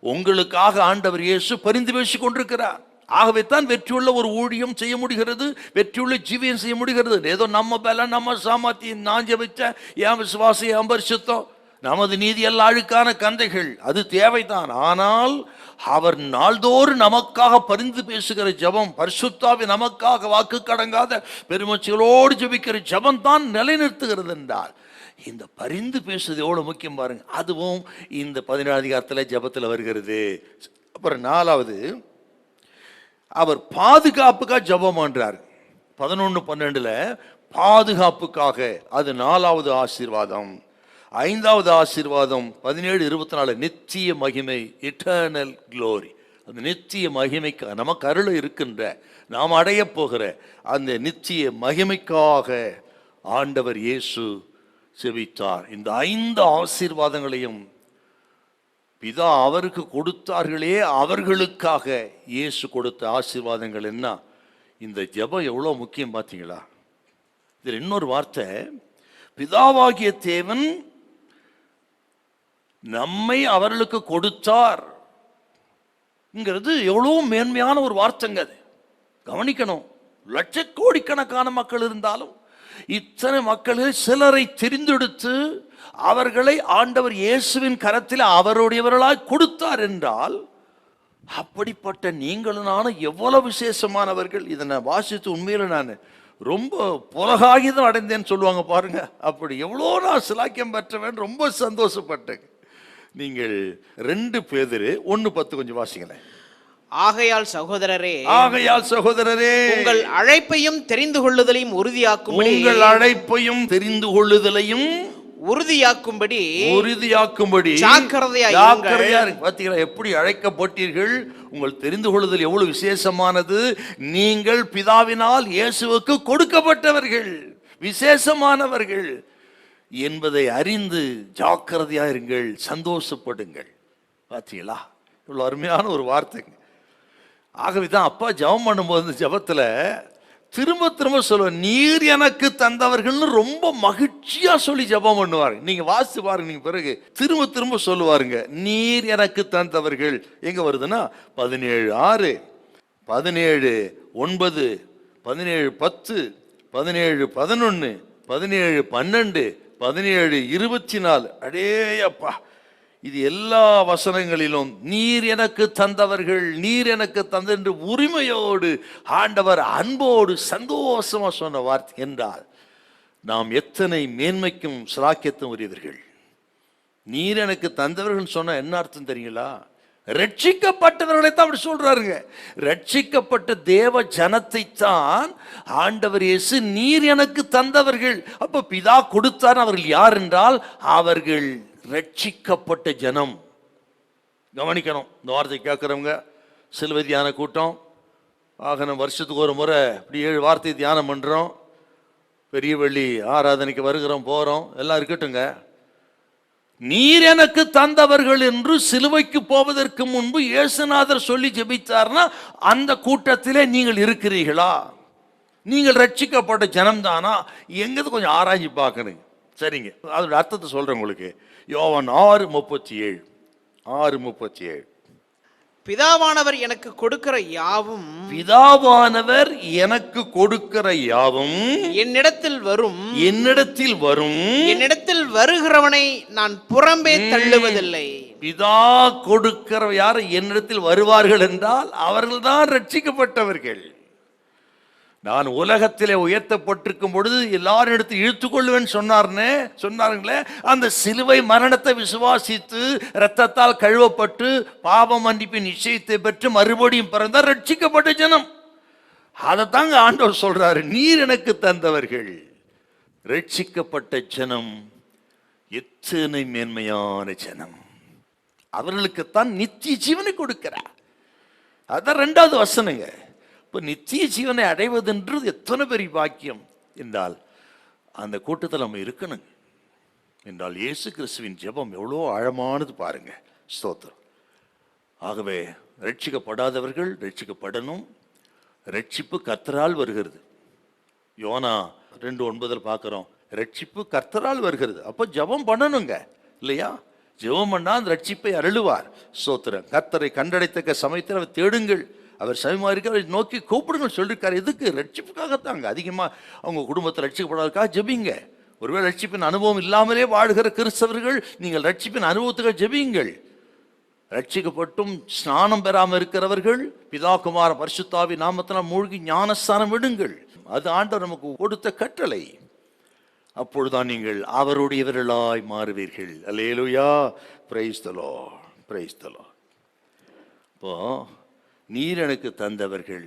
A: உங்களுக்காக ஆண்டவர் இயேசு பரிந்து பேசிக் கொண்டிருக்கிறார். ஆகவே தான் வெற்றியுள்ள ஒரு ஊழியம் செய்ய முடிகிறது, வெற்றியுள்ள ஜீவியம் செய்ய முடிகிறது. ஏதோ நம்ம பலம், நம்ம சாமர்த்தியம், நான் ஜெபிச்ச என் விசுவாசம், என் பரிசுத்தம், நமது நீதி எல்லாம் அழுக்கான கந்தைகள், அது தேவைதான். ஆனால் அவர் நாள்தோறும் நமக்காக பரிந்து பேசுகிற ஜெபம், பரிசுத்தாவி நமக்காக வாக்கு கடங்காத பெருமச்சைகளோடு ஜெபிக்கிற ஜெபம் தான் நிலைநிறுத்துகிறது என்றால் இந்த பரிந்து பேசுறது எவ்வளவு முக்கியம் பாருங்க. அதுவும் இந்த 17ஆம் அதிகாரத்தில் ஜெபத்தில் வருகிறது. அப்புறம் 4வது, அவர் பாதுகாப்புக்காக ஜெபம் பண்றார்.
B: 11, 12 பாதுகாப்புக்காக, அது 4வது ஆசீர்வாதம். 5வது ஆசீர்வாதம் 17, 24 நித்திய மகிமை, இட்டர்னல் க்ளோரி. அந்த நித்திய மகிமைக்காக, நமக்கு அருள் இருக்கின்ற, நாம் அடைய போகிற அந்த நித்திய மகிமைக்காக ஆண்டவர் இயேசு செபித்தார். இந்த 5 ஆசீர்வாதங்களையும் பிதா அவருக்கு கொடுத்தார்களே, அவர்களுக்காக இயேசு கொடுத்த ஆசீர்வாதங்கள் என்ன? இந்த ஜெபம் எவ்வளோ முக்கியம் பார்த்தீங்களா? இதில் இன்னொரு வார்த்தை, பிதாவாகிய தேவன் நம்மை அவர்களுக்கு கொடுத்தார் ங்கிறது எவ்வளோ மேன்மையான ஒரு வார்த்தைங்க. அது கவனிக்கணும். லட்சக்கோடிக்கணக்கான மக்கள் இருந்தாலும் இத்தனை மக்களில் சிலரை தெரிந்தெடுத்து அவர்களை ஆண்டவர் இயேசுவின் கரத்தில் அவருடையவர்களாய் கொடுத்தார் என்றால், அப்படிப்பட்ட நீங்களும் நானும் எவ்வளவு விசேஷமானவர்கள். இதை நான் வாசித்து உண்மையில நான் ரொம்ப புலகாகிதம் அடைந்தேன்னு சொல்லுவாங்க பாருங்க. அப்படி எவ்வளோ நான் சிலாக்கியம் பெற்றவன், ரொம்ப சந்தோஷப்பட்டேன். நீங்கள் 2 பேதுரு 1:10 கொஞ்சம் வாசிங்களேன்.
C: ஆகையால் சகோதரரே,
B: உங்கள்
C: அழைப்பையும் தெரிந்து கொள்ளுதலையும் உறுதியாக்கும்படி, ஜாக்கிரதையா
B: பாத்தீங்களா எப்படி அழைக்கப்பட்டீர்கள்? உங்கள் தெரிந்து கொள்ளுதல் எவ்வளவு விசேஷமானது. நீங்கள் பிதாவினால் இயேசுவுக்கு கொடுக்கப்பட்டவர்கள், விசேஷமானவர்கள் என்பதை அறிந்து ஜாக்கிரதையா இருங்கள், சந்தோஷப்படுங்கள். பார்த்தீங்களா, இவ்வளவு அருமையான ஒரு வார்த்தைங்க. ஆகவே தான் அப்பா ஜெபம் பண்ணும்போது ஜெபத்துல திரும்ப திரும்ப சொல்லுவார், நீர் எனக்கு தந்தவர்கள்னு ரொம்ப மகிழ்ச்சியா சொல்லி ஜெபம் பண்ணுவார். நீங்க வாசித்து பாருங்க, நீங்க பிறகு திரும்ப திரும்ப சொல்லுவாருங்க, நீர் எனக்கு தந்தவர்கள். எங்க வருதுன்னா 17:6, 17:9, 17:10, 17:11, 17:12, 17:24. அடேயப்பா, இது எல்லா வசனங்களிலும் நீர் எனக்கு தந்தவர்கள், நீர் எனக்கு தந்த என்று உரிமையோடு ஆண்டவர் அன்போடு சந்தோஷமா சொன்ன வார்த்தை என்றால் நாம் எத்தனை மேன்மைக்கும் சிலாக்கியத்தும் உரியவர்கள். நீர் எனக்கு தந்தவர்கள் சொன்ன என்ன அர்த்தம் தெரியுங்களா? ரட்சிக்கப்பட்டவர்களை தான் அப்படி சொல்றாருங்க. ரட்சிக்கப்பட்ட தேவ ஜனத்தை தான் ஆண்டவர் இயேசு நீர் எனக்கு தந்தவர்கள். அப்ப பிதா கொடுத்தார். அவர்கள் யார் என்றால் அவர்கள் ரட்சிக்கப்பட்ட ஜனம். கவனிக்கணும் இந்த வார்த்தை கேட்கிறவங்க. சிலுவை தியான கூட்டம் ஆக நம்ம வருஷத்துக்கு ஒரு முறை இப்படி 7 வார்த்தை தியானம் பண்றோம். பெரிய வெள்ளி ஆராதனைக்கு வருகிறோம், போறோம், எல்லாம் இருக்கட்டுங்க. நீர் எனக்கு தந்தவர்கள் என்று சிலுவைக்கு போவதற்கு முன்பு இயேசுநாதர் சொல்லி ஜெபித்தார்னா அந்த கூட்டத்திலே நீங்கள் இருக்கிறீர்களா? நீங்கள் ரட்சிக்கப்பட்ட ஜனம்தானா? எங்கிறது கொஞ்சம் ஆராய்ச்சி பார்க்கணும். சரிங்க, அதோட அர்த்தத்தை சொல்றேன் உங்களுக்கு. யோவான் 6:37, 6:37.
C: பிதாவானவர் எனக்கு கொடுக்கிற யாவும்,
B: பிதாவானவர் எனக்கு கொடுக்கிற யாவும்
C: என்னிடத்தில் வரும்,
B: என்னிடத்தில் வரும்,
C: என்னிடத்தில் வருகிறவனை நான் புறம்பே தள்ளுவதில்லை.
B: பிதா கொடுக்கிற யார் என்னிடத்தில் வருவார்கள் என்றால் அவர்கள் தான் ரட்சிக்கப்பட்டவர்கள். நான் உலகத்திலே உயர்த்தப்பட்டிருக்கும் பொழுது எல்லாரும் எடுத்து இழுத்துக்கொள்ளுவேன் சொன்னார்களே, அந்த சிலுவை மரணத்தை விசுவாசித்து இரத்தத்தால் கழுவப்பட்டு பாவ மன்னிப்பின் நிச்சயத்தை பெற்று மறுபடியும் பிறந்தார் ரட்சிக்கப்பட்ட ஜனம். அதைத்தாங்க ஆண்டவர் சொல்றாரு, நீர் எனக்கு தந்தவர்கள். ரட்சிக்கப்பட்ட ஜனம் எத்தனை மேன்மையான ஜனம். அவர்களுக்குத்தான் நித்திய ஜீவனை கொடுக்கிறார். அதான் 2வது வசனங்க. இப்போ நித்திய ஜீவனை அடைவதென்றது எத்தனை பெரிய பாக்கியம் என்றால் அந்த கூட்டத்தில் நம்ம இருக்கணும் என்றால் இயேசு கிறிஸ்துவின் ஜெபம் எவ்வளோ ஆழமானது பாருங்க. ஸ்தோத்திரம். ஆகவே ரட்சிக்கப்படாதவர்கள் ரட்சிக்கப்படணும். ரட்சிப்பு கர்த்தரால் வருகிறது. யோனா 2:9 பார்க்கிறோம், ரட்சிப்பு கர்த்தரால் வருகிறது. அப்போ ஜெபம் பண்ணணுங்க, இல்லையா? ஜெபம் பண்ணா அந்த ரட்சிப்பை அருளுவார். ஸ்தோத்திரம். கர்த்தரை கண்டடைத்தக்க சமயத்தில் அவர் தேடுங்கள், அவர் சமயமாக அவரை நோக்கி கூப்பிடுங்க சொல்லியிருக்காரு. எதுக்கு? ரட்சிப்புக்காகத்தாங்க. அதிகமாக அவங்க குடும்பத்தை ரட்சிக்கப்படாதற்காக ஜெபிங்க. ஒருவேளை ரட்சிப்பின் அனுபவம் இல்லாமலே வாழ்கிற கிறிஸ்தவர்கள் நீங்கள் ரட்சிப்பின் அனுபவத்துக்காக ஜெபியுங்கள். ரட்சிக்கப்பட்டும் ஸ்நானம் பெறாமல் இருக்கிறவர்கள் பிதா குமார பரிசுத்தாவி நாமத்தினால் மூழ்கி ஞானஸ்தானம் விடுங்கள். அது ஆண்டவர் நமக்கு கொடுத்த கட்டளை. அப்பொழுதுதான் நீங்கள் அவருடையவர்களாய் மாறுவீர்கள். Alleluia, praise the Lord, praise the Lord. இப்போ நீர் எனக்கு தந்தவர்கள்,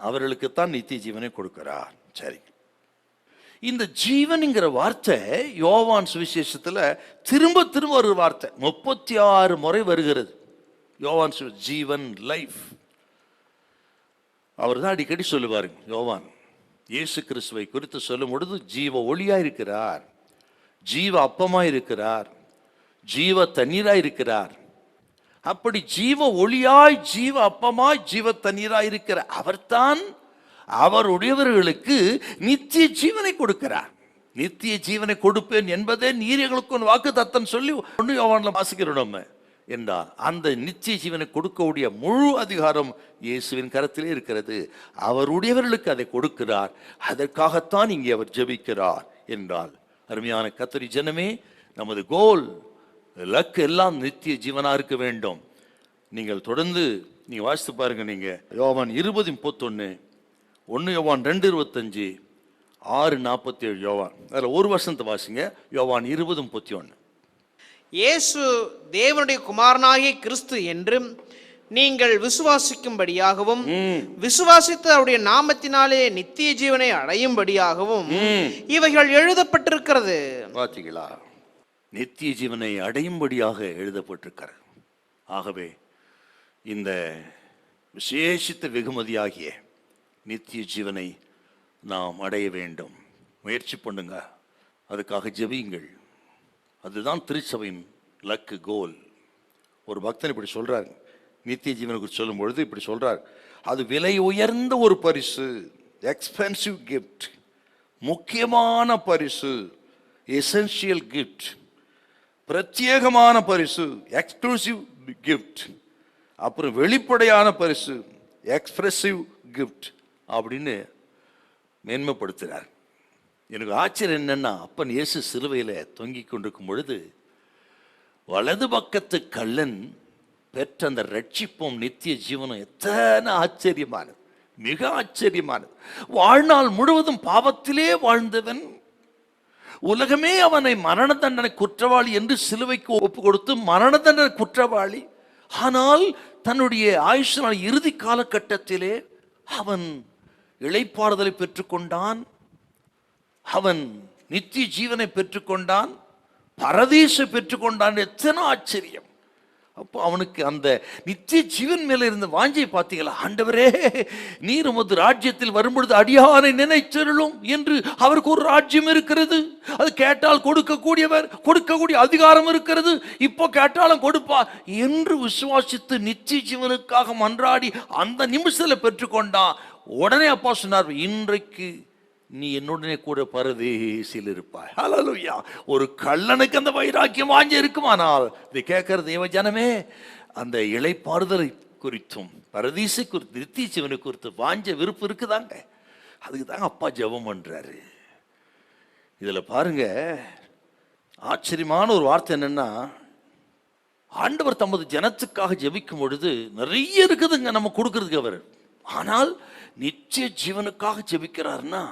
B: அவர்களுக்குத்தான் நித்திய ஜீவனை கொடுக்கிறார். சரி, இந்த ஜீவன்ங்கிற வார்த்தை யோவான் சுவிசேஷத்துல திரும்ப திரும்ப ஒரு வார்த்தை 36 முறை வருகிறது. யோவான் ஜீவன், லைஃப். அவர் தான் அடிக்கடி சொல்லுவார். யோவான் இயேசு கிறிஸ்துவை குறித்து சொல்லும் பொழுது ஜீவ ஒளியா இருக்கிறார், ஜீவ அப்பமா இருக்கிறார், ஜீவ தண்ணீரா இருக்கிறார். அப்படி ஜீவ ஒளியாய், ஜீவ அப்பமாய், ஜீவ தண்ணீராய் இருக்கிற அவர்தான் அவருடையவர்களுக்கு நித்திய ஜீவனை கொடுக்கிறார். நித்திய ஜீவனை கொடுப்பேன் என்பதே நீர் எங்களுக்கு வாக்கு தத்தம் சொல்லி 1 யோவான்ல வாசிக்கிறோம் நம்ம என்றால், அந்த நித்திய ஜீவனை கொடுக்கக்கூடிய முழு அதிகாரம் இயேசுவின் கரத்திலே இருக்கிறது. அவருடையவர்களுக்கு அதை கொடுக்கிறார். அதற்காகத்தான் இங்கே அவர் ஜெபிக்கிறார் என்றால், அருமையான கர்த்தருடைய ஜனமே, நமது கோல், லக்கு எல்லாம் நித்திய ஜீவனா இருக்க வேண்டும். நீங்கள் தொடர்ந்து நீங்க வாசித்து பாருங்க. நீங்க யோவான் 20:31, 1 யோவான் 2:25, 6:47 யோவான், அதில் ஒரு வசனத்தை வாசிங்க. யோவான் 20:31.
C: இயேசு தேவனுடைய குமாரனாகிய கிறிஸ்து என்றும் நீங்கள் விசுவாசிக்கும்படியாகவும் விசுவாசித்து அவருடைய நாமத்தினாலே நித்திய ஜீவனை அடையும்படியாகவும் இவைகள் எழுதப்பட்டிருக்கிறது.
B: பார்த்தீங்களா? நித்திய ஜீவனை அடையும்படியாக எழுதப்பட்டிருக்கிறது. ஆகவே இந்த விசேஷித்த வெகுமதியாகிய நித்திய ஜீவனை நாம் அடைய வேண்டும். முயற்சி பண்ணுங்க, அதுக்காக ஜெபியுங்கள். அதுதான் திருச்சபையின் லக்கு, கோல். ஒரு பக்தன் இப்படி சொல்றார், நித்திய ஜீவனை குறித்து சொல்லும் பொழுது இப்படி சொல்றார், அது விலை உயர்ந்த ஒரு பரிசு, எக்ஸ்பென்சிவ் கிஃப்ட், முக்கியமான பரிசு, எசென்ஷியல் கிஃப்ட், பிரத்யேகமான பரிசு, எக்ஸ்க்ளூசிவ் கிஃப்ட், அப்புறம் வெளிப்படையான பரிசு, எக்ஸ்பிரசிவ் கிஃப்ட் அப்படின்னு மேன்மைப்படுத்துகிறார். எனக்கு ஆச்சரியம் என்னன்னா, அப்பன் இயேசு சிலுவையில் தொங்கிக் கொண்டிருக்கும் பொழுது வலது பக்கத்து கள்ளன் பெற்ற அந்த ரட்சிப்பும் நித்திய ஜீவனும் எத்தனை ஆச்சரியமானது, மிக ஆச்சரியமானது. வாழ்நாள் முழுவதும் பாவத்திலே வாழ்ந்தவன், உலகமே அவனை மரண தண்டனை குற்றவாளி என்று சிலுவைக்கு ஒப்பு கொடுத்து மரண தண்டனை குற்றவாளி. ஆனால் தன்னுடைய ஆயுஷ் இறுதி காலகட்டத்திலே அவன் இளைப்பாறுதலை பெற்றுக்கொண்டான், அவன் நித்திய ஜீவனை பெற்றுக்கொண்டான், பரதீசை பெற்றுக்கொண்டான். எத்தனை ஆச்சரியம்! அப்போ அவனுக்கு அந்த நித்திய ஜீவன் மேல இருந்த வாஞ்சை பார்த்தீங்களா? ஆண்டவரே, நீர் உமது ராஜ்யத்தில் வரும்பொழுது அடியாரை நினைச்சருளும் என்று அவருக்கு ஒரு ராஜ்யம் இருக்கிறது. அது கேட்டால் கொடுக்கக்கூடியவர், கொடுக்கக்கூடிய அதிகாரம் இருக்கிறது. இப்போ கேட்டாலும் கொடுப்பார் என்று விசுவாசித்து நித்திய ஜீவனுக்காக மன்றாடி அந்த நிமிஷத்தில் பெற்றுக்கொண்டான். உடனே அப்பா சொன்னார், இன்றைக்கு நீ என்னுடனே கூட பரதேசில் இருப்பாய். ஹல்லேலூயா! ஒரு கள்ளனுக்கு அந்த வைராக்கியம் வாஞ்சி இருக்குமானால், இதை கேட்கிற தேவ ஜனமே, அந்த இளைப்பாறுதலை குறித்தும் பரதீசை குறித்து நித்திய ஜீவனை குறித்து வாஞ்ச விருப்பம் இருக்குதாங்க. அதுக்கு தாங்க அப்பா ஜெபம் பண்றாரு. இதுல பாருங்க, ஆச்சரியமான ஒரு வார்த்தை என்னன்னா, ஆண்டவர் தமது ஜனத்துக்காக ஜெபிக்கும் பொழுது நிறைய இருக்குதுங்க நம்ம கொடுக்கறதுக்கு அவர். ஆனால் நித்திய ஜீவனுக்காக ஜெபிக்கிறார்னா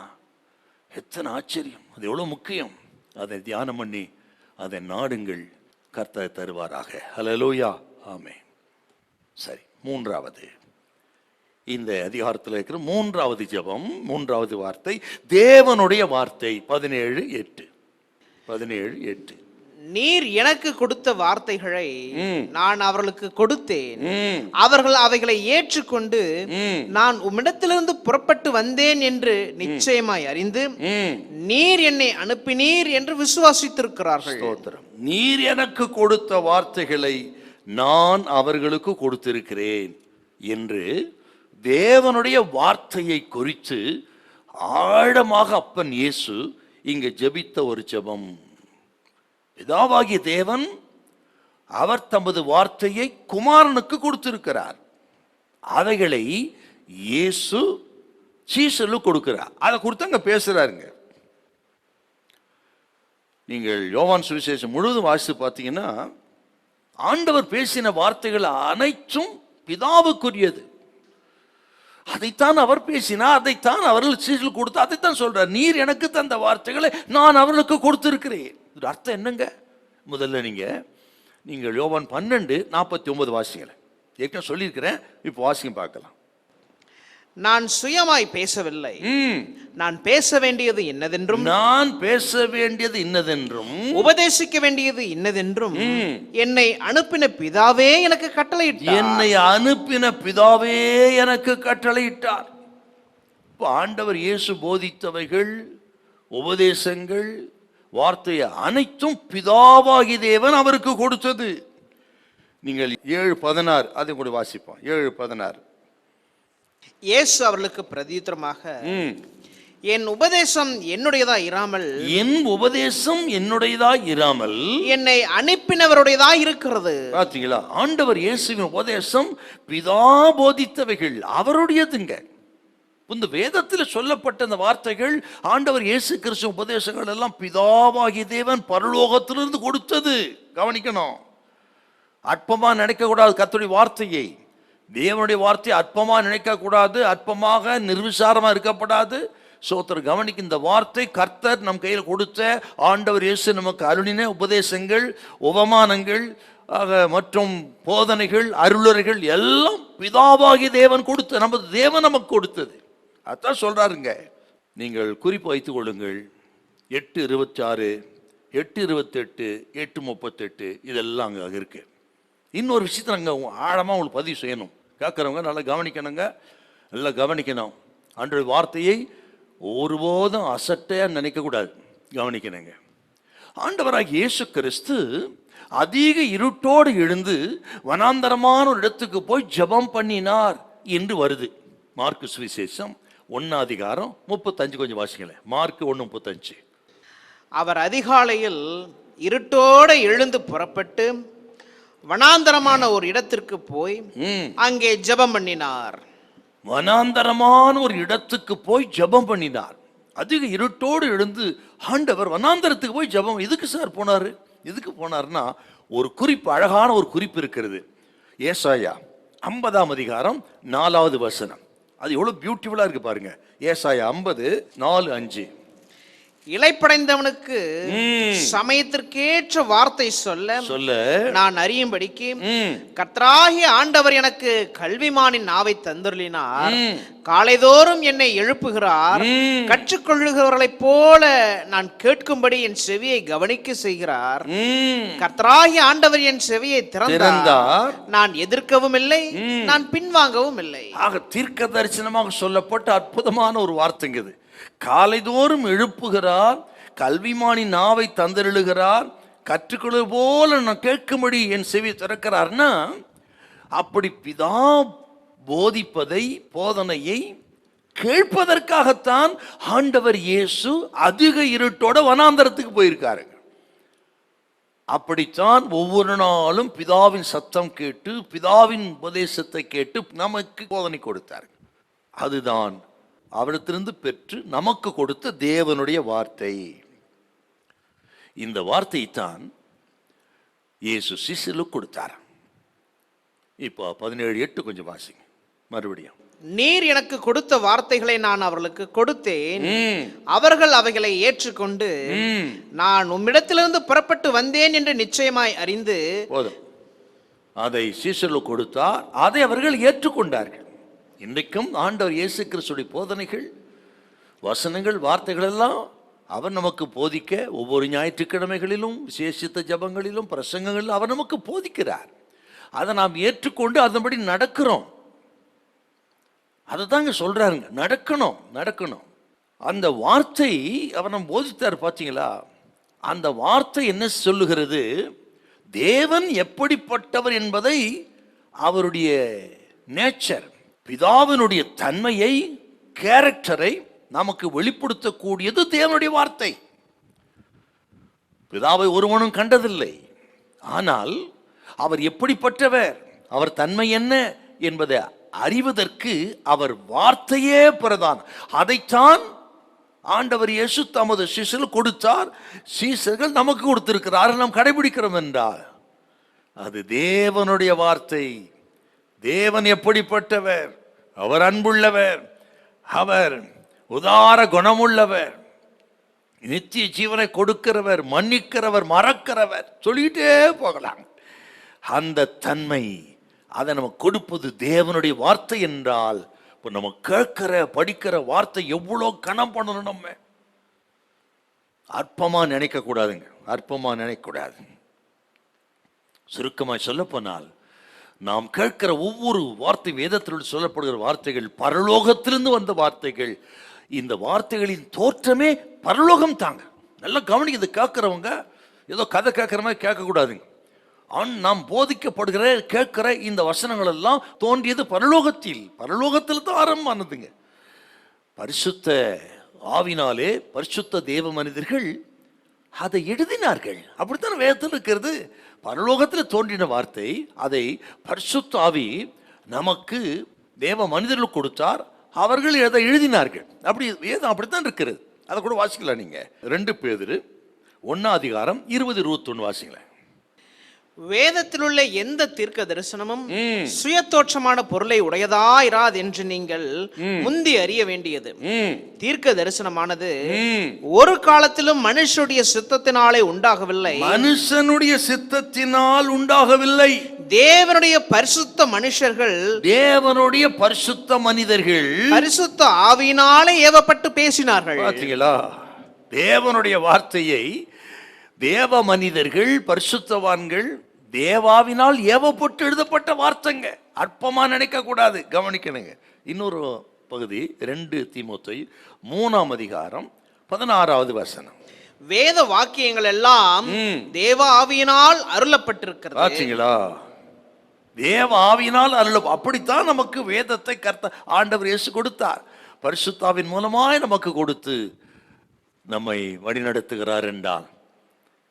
B: எத்தனை ஆச்சரியம்! அது எவ்வளவு முக்கியம்! அதை தியானம் பண்ணி அதை நாடுங்கள், கர்த்தர் தருவாராக. ஹல்லேலூயா, ஆமென். சரி, மூன்றாவது, இந்த அதிகாரத்தில் இருக்கிற மூன்றாவது ஜெபம், மூன்றாவது வார்த்தை தேவனுடைய வார்த்தை. 17:8. 17:8.
C: நீர் எனக்கு கொடுத்த வார்த்தைகளை நான் அவர்களுக்கு கொடுத்தேன், அவர்கள் அவைகளை ஏற்றுக்கொண்டு நான் உம்மிடத்திலிருந்து புறப்பட்டு வந்தேன் என்று நிச்சயமாய் அறிந்து நீர் என்னை அனுப்பினீர் என்று விசுவாசித்திருக்கிறார்கள்.
B: நீர் எனக்கு கொடுத்த வார்த்தைகளை நான் அவர்களுக்கு கொடுத்திருக்கிறேன் என்று தேவனுடைய வார்த்தையை குறித்து ஆழமாக அப்பன் இயேசு இங்க ஜெபித்த ஒரு ஜெபம். பிதாவாகிய தேவன் அவர் தமது வார்த்தையை குமாரனுக்கு கொடுத்திருக்கிறார். அவைகளை இயேசு சீஷர்களுக்கு கொடுக்கிறார். அதை குறித்து அங்க பேசுறாருங்க. நீங்கள் யோவான் சுவிசேஷம் முழுவதும் வாசித்து பார்த்தீங்கன்னா, ஆண்டவர் பேசின வார்த்தைகள் அனைத்தும் பிதாவுக்குரியது. அதைத்தான் அவர் பேசினார், அதைத்தான் அவர்கள் சீஷர்களுக்கு கொடுத்து, அதைத்தான் சொல்றார். நீர் எனக்கு தந்த வார்த்தைகளை நான் அவர்களுக்கு கொடுத்திருக்கிறேன். அர்த்தம் என்னங்க? முதல்ல நீங்கள் யோவான் 12:49 வாசிங்களேன். ஏற்கனவே சொல்லியிருக்கிறேன், இப்போ வாசிங்க பார்க்கலாம்.
C: நான் சுயமாய் பேசவில்லை, நான் பேச வேண்டியது இன்னதென்றும்,
B: நான் பேச வேண்டியது இன்னதென்றும்,
C: உபதேசிக்க வேண்டியது இன்னதென்றும் என்னை அனுப்பின பிதாவே எனக்கு கட்டளையிட்டார்.
B: என்னை அனுப்பின பிதாவே எனக்கு கட்டளையிட்டார். இப்ப ஆண்டவர் இயேசு போதித்தவைகள், உபதேசங்கள், வார்த்தையை அனைத்தும் பிதாவாகி தேவன் அவருக்கு கொடுத்தது. நீங்கள் 7:16 அதை கூட வாசிப்போம். 7:16.
C: இயேசு அவர்களுக்கு பிரதியுத்தரமாக, என் உபதேசம் என்னுடையதா இராமல்,
B: என் உபதேசம் என்னுடையதா இராமல்
C: என்னை அனுப்பினவருடையதா இருக்கிறது.
B: பாத்தீங்களா? ஆண்டவர் இயேசுவின் உபதேசம் பிதா போதித்தவைகள் அவருடையதுங்க. இந்த வேதத்தில் சொல்லப்பட்ட அந்த வார்த்தைகள், ஆண்டவர் இயேசு கிறிஸ்து உபதேசங்கள் எல்லாம் பிதாவாகிய தேவன் பரலோகத்திலிருந்து கொடுத்தது. கவனிக்கணும். அற்பமா நினைக்க கூடாது. கர்த்தருடைய வார்த்தையை, தேவனுடைய வார்த்தையை அற்பமா நினைக்க கூடாது, அற்பமாக நிர்விசாரமா இருக்கப்படாது. சோத்திர கவனிக்க, இந்த வார்த்தை கர்த்தர் நம் கையில் கொடுத்த, ஆண்டவர் இயேசு நமக்கு அருளின உபதேசங்கள், உபமானங்கள் மற்றும் போதனைகள், அருளுரைகள் எல்லாம் பிதாவாகி தேவன் கொடுத்த, நமது தேவன் நமக்கு கொடுத்தது. அதான் சொல்றாருங்க. நீங்கள் குறிப்பு வைத்துக் கொள்ளுங்கள். 8:26, 8:28, 8:38 இதெல்லாம் அங்கே இருக்கு. இன்னொரு விஷயத்தை நாங்கள் ஆழமாக உங்களுக்கு பதிவு செய்யணும். கேட்குறவங்க நல்லா கவனிக்கணுங்க, நல்லா கவனிக்கணும். அன்றைய வார்த்தையை ஒருபோதும் அசட்டையாக நினைக்கக்கூடாது. கவனிக்கணுங்க. ஆண்டவராகிய இயேசு கிறிஸ்து அதிக இருட்டோடு எழுந்து வனாந்தரமான ஒரு இடத்துக்கு போய் ஜெபம் பண்ணினார் என்று வருது. மார்க்கு சுவிசேஷம் 1:35 கொஞ்சம் வாசிங்களேன். மார்க்கு 1:35.
C: அவர் அதிகாலையில் இருட்டோடு எழுந்து புறப்பட்டு வனாந்தரமான ஒரு இடத்திற்கு போய் அங்கே ஜெபம் பண்ணினார்.
B: வனாந்தரமான ஒரு இடத்துக்கு போய் ஜெபம் பண்ணினார். அதிக இருட்டோடு எழுந்து ஆண்டவர் வனாந்தரத்துக்கு போய் ஜெபம். எதுக்கு சார் போனாரு? எதுக்கு போனார்னா, ஒரு குறிப்பு, அழகான ஒரு குறிப்பு இருக்கிறது. ஏசாயா 50ஆம் அதிகாரம் 4வது வசனம். அது எவ்வளவு பியூட்டிஃபுல்லா இருக்கு பாருங்க. ஏசாயா 50:4-5.
C: இளைப்படைந்தவனுக்கு சமயத்திற்கேற்ற வார்த்தை சொல்ல நான் அறியும்படிக்கு கர்த்தராகிய ஆண்டவர் எனக்கு கல்விமானின் நாவை தந்தருளினார். காலைதோறும் என்னை எழுப்புகிறார், கற்றுக்கொள்ளுகிறவர்களைப் போல நான் கேட்கும்படி என் செவியை கவனிக்க செய்கிறார். கர்த்தராகிய ஆண்டவர் என் செவியை திறந்தார், நான் எதிர்க்கவும் இல்லை, நான் பின்வாங்கவும் இல்லை.
B: ஆக தீர்க்க தரிசனமாக சொல்லப்பட்ட அற்புதமான ஒரு வார்த்தைங்க இது. காலைதோறும் எழுப்புகிறார், கல்விமானின் நாவை தந்தருளுகிறார், கற்றுக்கொள்ள போல நான் கேட்கும்படி என் செவி திறக்கிறார்னா, அப்படி பிதா போதிப்பதை, போதனையை கேட்பதற்காகத்தான் ஆண்டவர் இயேசு அதிக இருட்டோட வனாந்தரத்துக்கு போயிருக்காரு. அப்படித்தான் ஒவ்வொரு நாளும் பிதாவின் சத்தம் கேட்டு, பிதாவின் உபதேசத்தை கேட்டு நமக்கு போதனை கொடுத்தார். அதுதான் அவரிடத்திலிருந்து பெற்று நமக்கு கொடுத்த தேவனுடைய வார்த்தை. இந்த வார்த்தையை தான் இயேசு சீஷர்களுக்கு கொடுத்தார். இப்போ 17:8 கொஞ்சம் வாசிங்க மறுபடியும்.
C: நீர் எனக்கு கொடுத்த வார்த்தைகளை நான் அவர்களுக்கு கொடுத்தேன், அவர்கள் அவைகளை ஏற்றுக்கொண்டு நான் உம்மிடத்திலிருந்து புறப்பட்டு வந்தேன் என்று நிச்சயமாய் அறிந்து.
B: போதும். அதை சீஷர்களுக்கு கொடுத்தார், அதை அவர்கள் ஏற்றுக்கொண்டார்கள். இன்றைக்கும் ஆண்டவர் இயேசு கிறிஸ்துவின் போதனைகள், வசனங்கள், வார்த்தைகள் எல்லாம் அவர் நமக்கு போதிக்க ஒவ்வொரு ஞாயிற்றுக்கிழமைகளிலும் விசேஷித்த ஜபங்களிலும் பிரசங்கங்களிலும் அவர் நமக்கு போதிக்கிறார். அதை நாம் ஏற்றுக்கொண்டு அதன்படி நடக்கிறோம். அதை தாங்க சொல்றாருங்க, நடக்கணும் நடக்கணும். அந்த வார்த்தை அவர் நம்ம போதித்தார் பார்த்தீங்களா? அந்த வார்த்தை என்ன சொல்லுகிறது? தேவன் எப்படிப்பட்டவர் என்பதை, அவருடைய நேச்சர், பிதாவினுடைய தன்மையை, கேரக்டரை நமக்கு வெளிப்படுத்தக்கூடியது தேவனுடைய வார்த்தை. பிதாவை ஒருவனும் கண்டதில்லை, ஆனால் அவர் எப்படிப்பட்டவர், அவர் தன்மை என்ன என்பதை அறிவதற்கு அவர் வார்த்தையே பிரதானம். அதைத்தான் ஆண்டவர் இயேசு தமது சீஷர்கள் கொடுத்தார். சீஷர்கள் நமக்கு கொடுத்திருக்கிறார்கள், நாம் கடைபிடிக்கிறோம் என்றால் அது தேவனுடைய வார்த்தை. தேவன் எப்படிப்பட்டவர்? அவர் அன்புள்ளவர், அவர் உதார குணமுள்ளவர், நித்திய ஜீவனை கொடுக்கிறவர், மன்னிக்கிறவர், மறக்கிறவர், சொல்லிட்டே போகலாம். அந்த தன்மை அதை நமக்கு கொடுப்பது தேவனுடைய வார்த்தை என்றால் இப்போ நம்ம கேட்கிற படிக்கிற வார்த்தை எவ்வளோ கனம் பண்ணணும். நம்ம அற்பமா நினைக்க கூடாதுங்க, அற்பமா நினைக்க கூடாது. சுருக்கமாய் சொல்ல போனால், நாம் கேட்கிற ஒவ்வொரு வார்த்தை, வேதத்தில் சொல்லப்படுகிற வார்த்தைகள் பரலோகத்திலிருந்து வந்த வார்த்தைகள். இந்த வார்த்தைகளின் தோற்றமே பரலோகம் தாங்க. நல்லா கவனிக்க. இது கேட்கிறவங்க ஏதோ கதை கேட்கிற மாதிரி கேட்கக்கூடாதுங்க. நாம் போதிக்கப்படுகிற கேட்கிற இந்த வசனங்கள் எல்லாம் தோன்றியது பரலோகத்தில் தான் ஆரம்பமானதுங்க. பரிசுத்த ஆவினாலே பரிசுத்த தேவ மனிதர்கள் அதை எழுதினார்கள். அப்படித்தான் வேதத்தில் இருக்கிறது. பரலோகத்தில் தோன்றின வார்த்தை, அதை பரிசுத்த ஆவி நமக்கு தேவ மனிதர்கள் கொடுத்தார். அவர்கள் அதை எழுதினார்கள். அப்படி வேதம் அப்படித்தான் இருக்கிறது. அதை கூட வாசிக்கலாம் நீங்க. 2 பேதுரு 1:20-21 வாசிங்களேன்.
C: வேதத்தில் உள்ள எந்த தீர்க்க தரிசனமும் சுயத்தோற்றமான பொருளை உடையதா இராது என்று நீங்கள் முந்தி அறிய வேண்டியது. தீர்க்க தரிசனமானது ஒரு காலத்திலும் மனுஷனுடைய சித்தத்தினாலே உண்டாகவில்லை,
B: மனுஷனுடைய சித்தத்தினால் உண்டாகவில்லை. தேவனுடைய
C: பரிசுத்த மனுஷர்கள்,
B: தேவனுடைய பரிசுத்த மனிதர்கள்
C: பரிசுத்த ஆவியினாலே ஏவப்பட்டு பேசினார்கள்.
B: பார்த்தீங்களா? தேவனுடைய வார்த்தையை தேவ மனிதர்கள், பரிசுத்தவான்கள், தேவாவினால் ஏவப்பட்டு எழுதப்பட்ட வார்த்தைங்க. அற்பமா நினைக்க கூடாது. கவனிக்கணுங்க. இன்னொரு பகுதி 2 தீமோத்தேயு 3:16
C: வேத வாக்கியங்கள் எல்லாம் தேவ ஆவியினால் அருளப்பட்டிருக்கிறது.
B: பார்த்தீங்களா? தேவ ஆவியினால் அப்படித்தான் நமக்கு வேதத்தை ஆண்டவர் இயேசு கொடுத்தார். பரிசுத்தாவின் மூலமாய் நமக்கு கொடுத்து நம்மை வழிநடத்துகிறார் என்றால்,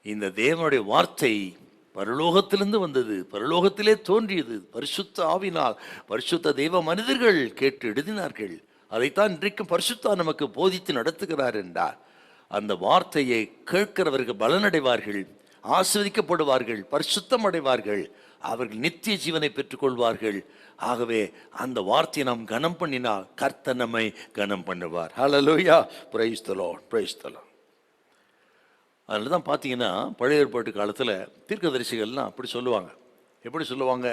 B: இந்த தேவனுடைய வார்த்தை பரலோகத்திலிருந்து வந்தது, பரலோகத்திலே தோன்றியது, பரிசுத்த ஆவினால் பரிசுத்த தேவ மனிதர்கள் கேட்டு எழுதினார்கள். அதைத்தான் இன்றைக்கும் பரிசுத்தா நமக்கு போதித்து நடத்துகிறார் என்றார். அந்த வார்த்தையை கேட்கிறவர்கள் பலனடைவார்கள், ஆசீர்வதிக்கப்படுவார்கள், பரிசுத்தம் அடைவார்கள், அவர்கள் நித்திய ஜீவனை பெற்றுக்கொள்வார்கள். ஆகவே அந்த வார்த்தையை நாம் கனம் பண்ணினால் கர்த்தர் நம்மை கனம் பண்ணுவார். Hallelujah, praise the Lord, praise the Lord. அதில் தான் பார்த்தீங்கன்னா, பழைய ஏற்பாட்டு காலத்தில் தீர்க்கதரிசிகள்லாம் அப்படி சொல்லுவாங்க. எப்படி சொல்லுவாங்க?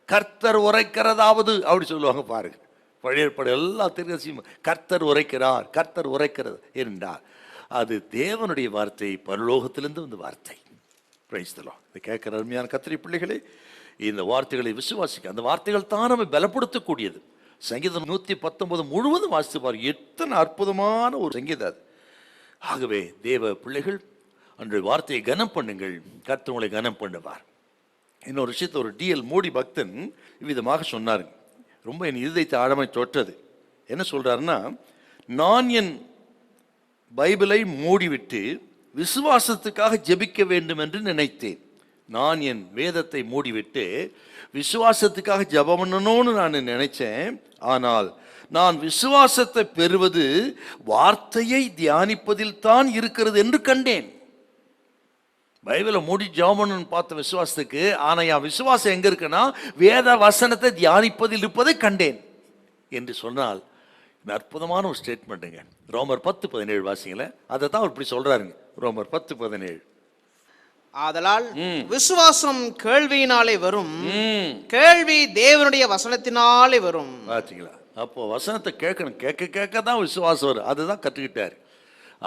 B: கர்த்தர் உரைக்கிறதாவது அப்படி சொல்லுவாங்க. பாருங்க, பழைய ஏற்பாடு எல்லா தீர்க்கதரிசியும் கர்த்தர் உரைக்கிறார், கர்த்தர் உரைக்கிறது என்றார். அது தேவனுடைய வார்த்தை, பரலோகத்திலிருந்து வந்த வார்த்தை. Price the Lord. இதை கேட்கிற அருமையான கர்த்தருடைய பிள்ளைகளே, இந்த வார்த்தைகளை விசுவாசிக்க, அந்த வார்த்தைகள் தான் நம்ம பலப்படுத்தக்கூடியது. சங்கீதம் 119 முழுவதும் வாசித்து பாருங்க, எத்தனை அற்புதமான ஒரு சங்கீதம் அது. ஆகவே தேவ பிள்ளைகள், அன்றைய வார்த்தையை கனம் பண்ணுங்கள், கர்த்தர் உங்களை கனம் பண்ணுவார். இன்னொரு விஷயத்தை ஒரு D.L. மோடி பக்தன் இவ்விதமாக சொன்னாருங்க. ரொம்ப என் இதயத்தை ஆழமாய் தொட்டது. என்ன சொல்றாருன்னா, நான் என் பைபிளை மூடிவிட்டு விசுவாசத்துக்காக ஜெபிக்க வேண்டும் என்று நினைத்தேன். நான் என் வேதத்தை மூடிவிட்டு விசுவாசத்துக்காக ஜெபம் பண்ணணும்னு நான் நினைச்சேன். ஆனால் நான் விசுவாசத்தை பெறுவது வார்த்தையை தியானிப்பதில் தான் இருக்கிறது என்று கண்டேன். பைபிளை மூடி ஜெபம் பண்ணணும்னு பார்த்த விசுவாசத்துக்கு, ஆனா என் விசுவாசம் எங்க இருக்குன்னா வேத வசனத்தை தியானிப்பதில் இருப்பதை கண்டேன் என்று சொன்னால், அற்புதமான ஒரு ஸ்டேட்மெண்ட்டுங்க. ரோமர் 10:17 வாசிங்களேன். அதை தான் அவர் இப்படி சொல்றாருங்க. ரோமர் 10:17.
C: ஆதலால் விசுவாசம் கேள்வியினாலே வரும், கேள்வி தேவனுடைய வசனத்தினாலே வரும்.
B: பாத்தீங்களா? அப்போ வசனத்தை கேட்கணும், கேட்க கேட்க தான் விசுவாசம் வரும். அதுதான் கற்றுக்கிட்டார்.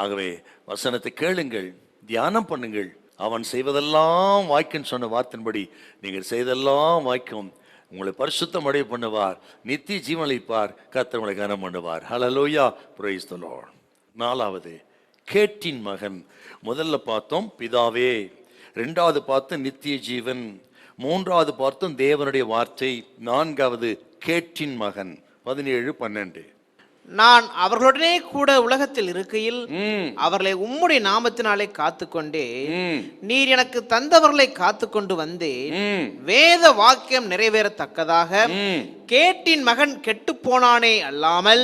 B: ஆகவே வசனத்தை கேளுங்கள், தியானம் பண்ணுங்கள். அவன் செய்வதெல்லாம் வாய்க்குன்னு சொன்ன வார்த்தையின்படி நீங்கள் செய்தெல்லாம் வாய்க்கும். உங்களை பரிசுத்தம் அடைய பண்ணுவார், நித்திய ஜீவனளிப்பார், கர்த்தர் உங்களை கனம் பண்ணுவார். Hallelujah, praise the Lord. 4வது கேட்டின் மகன். முதல்ல பார்த்தோம் பிதாவே, 2வது பார்த்தோம் நித்திய ஜீவன், 3வது பார்த்தோம் தேவனுடைய வார்த்தை, 4வது கேட்டின் மகன். 17-12.
C: நான் அவர்களுடனே கூட உலகத்தில் இருக்கையில் அவர்களை உம்முடைய நாமத்தினாலே காத்துக்கொண்டே, நீர் எனக்கு தந்தவர்களை காத்துக்கொண்டு வந்தேன். வேத வாக்கியம் நிறைவேறத்தக்கதாக கேட்டின் மகன் கெட்டு போனானே அல்லாமல்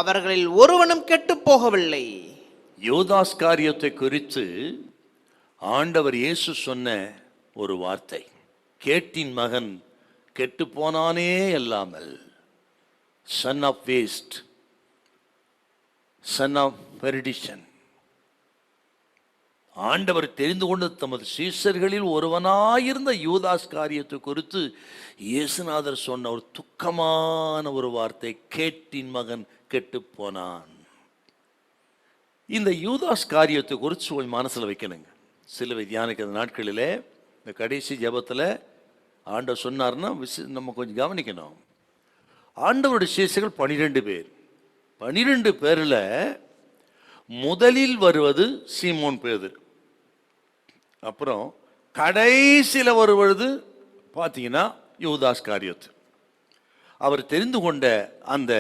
C: அவர்களில் ஒருவனும் கெட்டு போகவில்லை.
B: யூதாஸ்காரியத்தை குறித்து ஆண்டவர் இயேசு சொன்ன ஒரு வார்த்தை, கேட்டின் மகன் கெட்டு போனானே அல்லாமல், son of waste, son of perdition, ஆண்டவர் தெரிந்து கொண்டு தமது சீஷர்களில் ஒருவனாயிருந்த யூதாஸ் காரியத்தை குறித்து இயேசுநாதர் சொன்ன ஒரு துக்கமான ஒரு வார்த்தை, கேட்டின் மகன் கெட்டு போனான். இந்த யூதாஸ் காரியத்தை குறித்து கொஞ்சம் மனசில் வைக்கணுங்க. சிலுவை தியானிக்கிற நாட்களிலே இந்த கடைசி ஜெபத்தில் ஆண்டவர் சொன்னார்னா நம்ம கொஞ்சம் கவனிக்கணும். ஆண்டவருடைய சீஷர்கள் 12 பேர். 12 பேரில் முதலில் வருவது சீமோன் பேதுரு. அப்புறம் கடைசியில் வருவது பார்த்தீங்கன்னா யூதாஸ் காரியத்து. அவர் தெரிந்து கொண்ட அந்த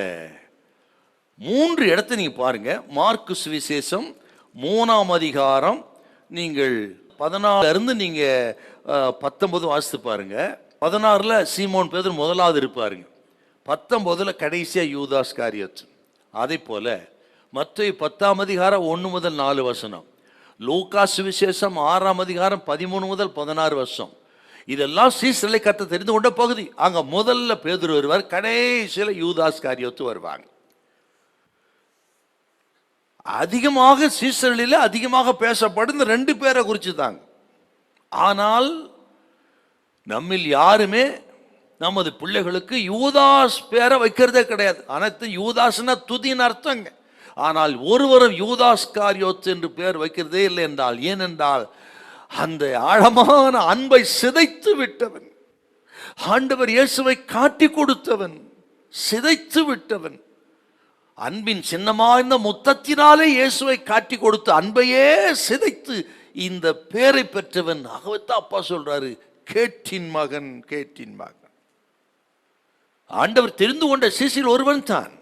B: 3 இடத்தை நீங்கள் பாருங்க. மார்க்கு சுவிசேஷம் 3ஆம் அதிகாரம் நீங்கள் 14 இருந்து நீங்கள் 19 வாசித்து பாருங்க. 16 சீமோன் பேதுரு முதலாவது இருப்பாருங்க. 19 கடைசியாக யூதாஸ் காரியத்து. அதே போல மத்தேயு 10ஆம் அதிகாரம் 1 முதல் 4 வசனம், லூக்கா சுவிசேஷம் 6ஆம் அதிகாரம் 13 முதல் 16 வசனம். இதெல்லாம் சீஷர்களை கர்த்தர் தெரிந்து கொண்ட பகுதி. அங்க முதல்ல பேதுரு வருவார், கடைசியில் யூதாஸ் காரியத்து வருவாங்க. அதிகமாக சீஷர்களில் அதிகமாக பேசப்படும் 2 பேரை குறித்து தாங்க. ஆனால் நம்மில் யாருமே நமது பிள்ளைகளுக்கு யூதாஸ் பேரை வைக்கிறதே கிடையாது. அனைத்து யூதாஸ்னா துதின்னு அர்த்தங்க. ஆனால் ஒருவரும் யூதாஸ் காரியோத் என்று பேர் வைக்கிறதே இல்லை என்றால், ஏனென்றால் அந்த ஆழமான அன்பை சிதைத்து விட்டவன், ஆண்டவர் இயேசுவை காட்டி கொடுத்தவன், சிதைத்து விட்டவன், அன்பின் சின்னமாய்ந்த முத்தத்தினாலே இயேசுவை காட்டி கொடுத்த அன்பையே சிதைத்து இந்த பேரை பெற்றவன். ஆகவேத்தான் அப்பா சொல்றாரு, கேட்டின் மகன், கேட்டின் மகன். ஆண்டவர் தெரிந்து கொண்ட சீஷில் ஒருவன் தான்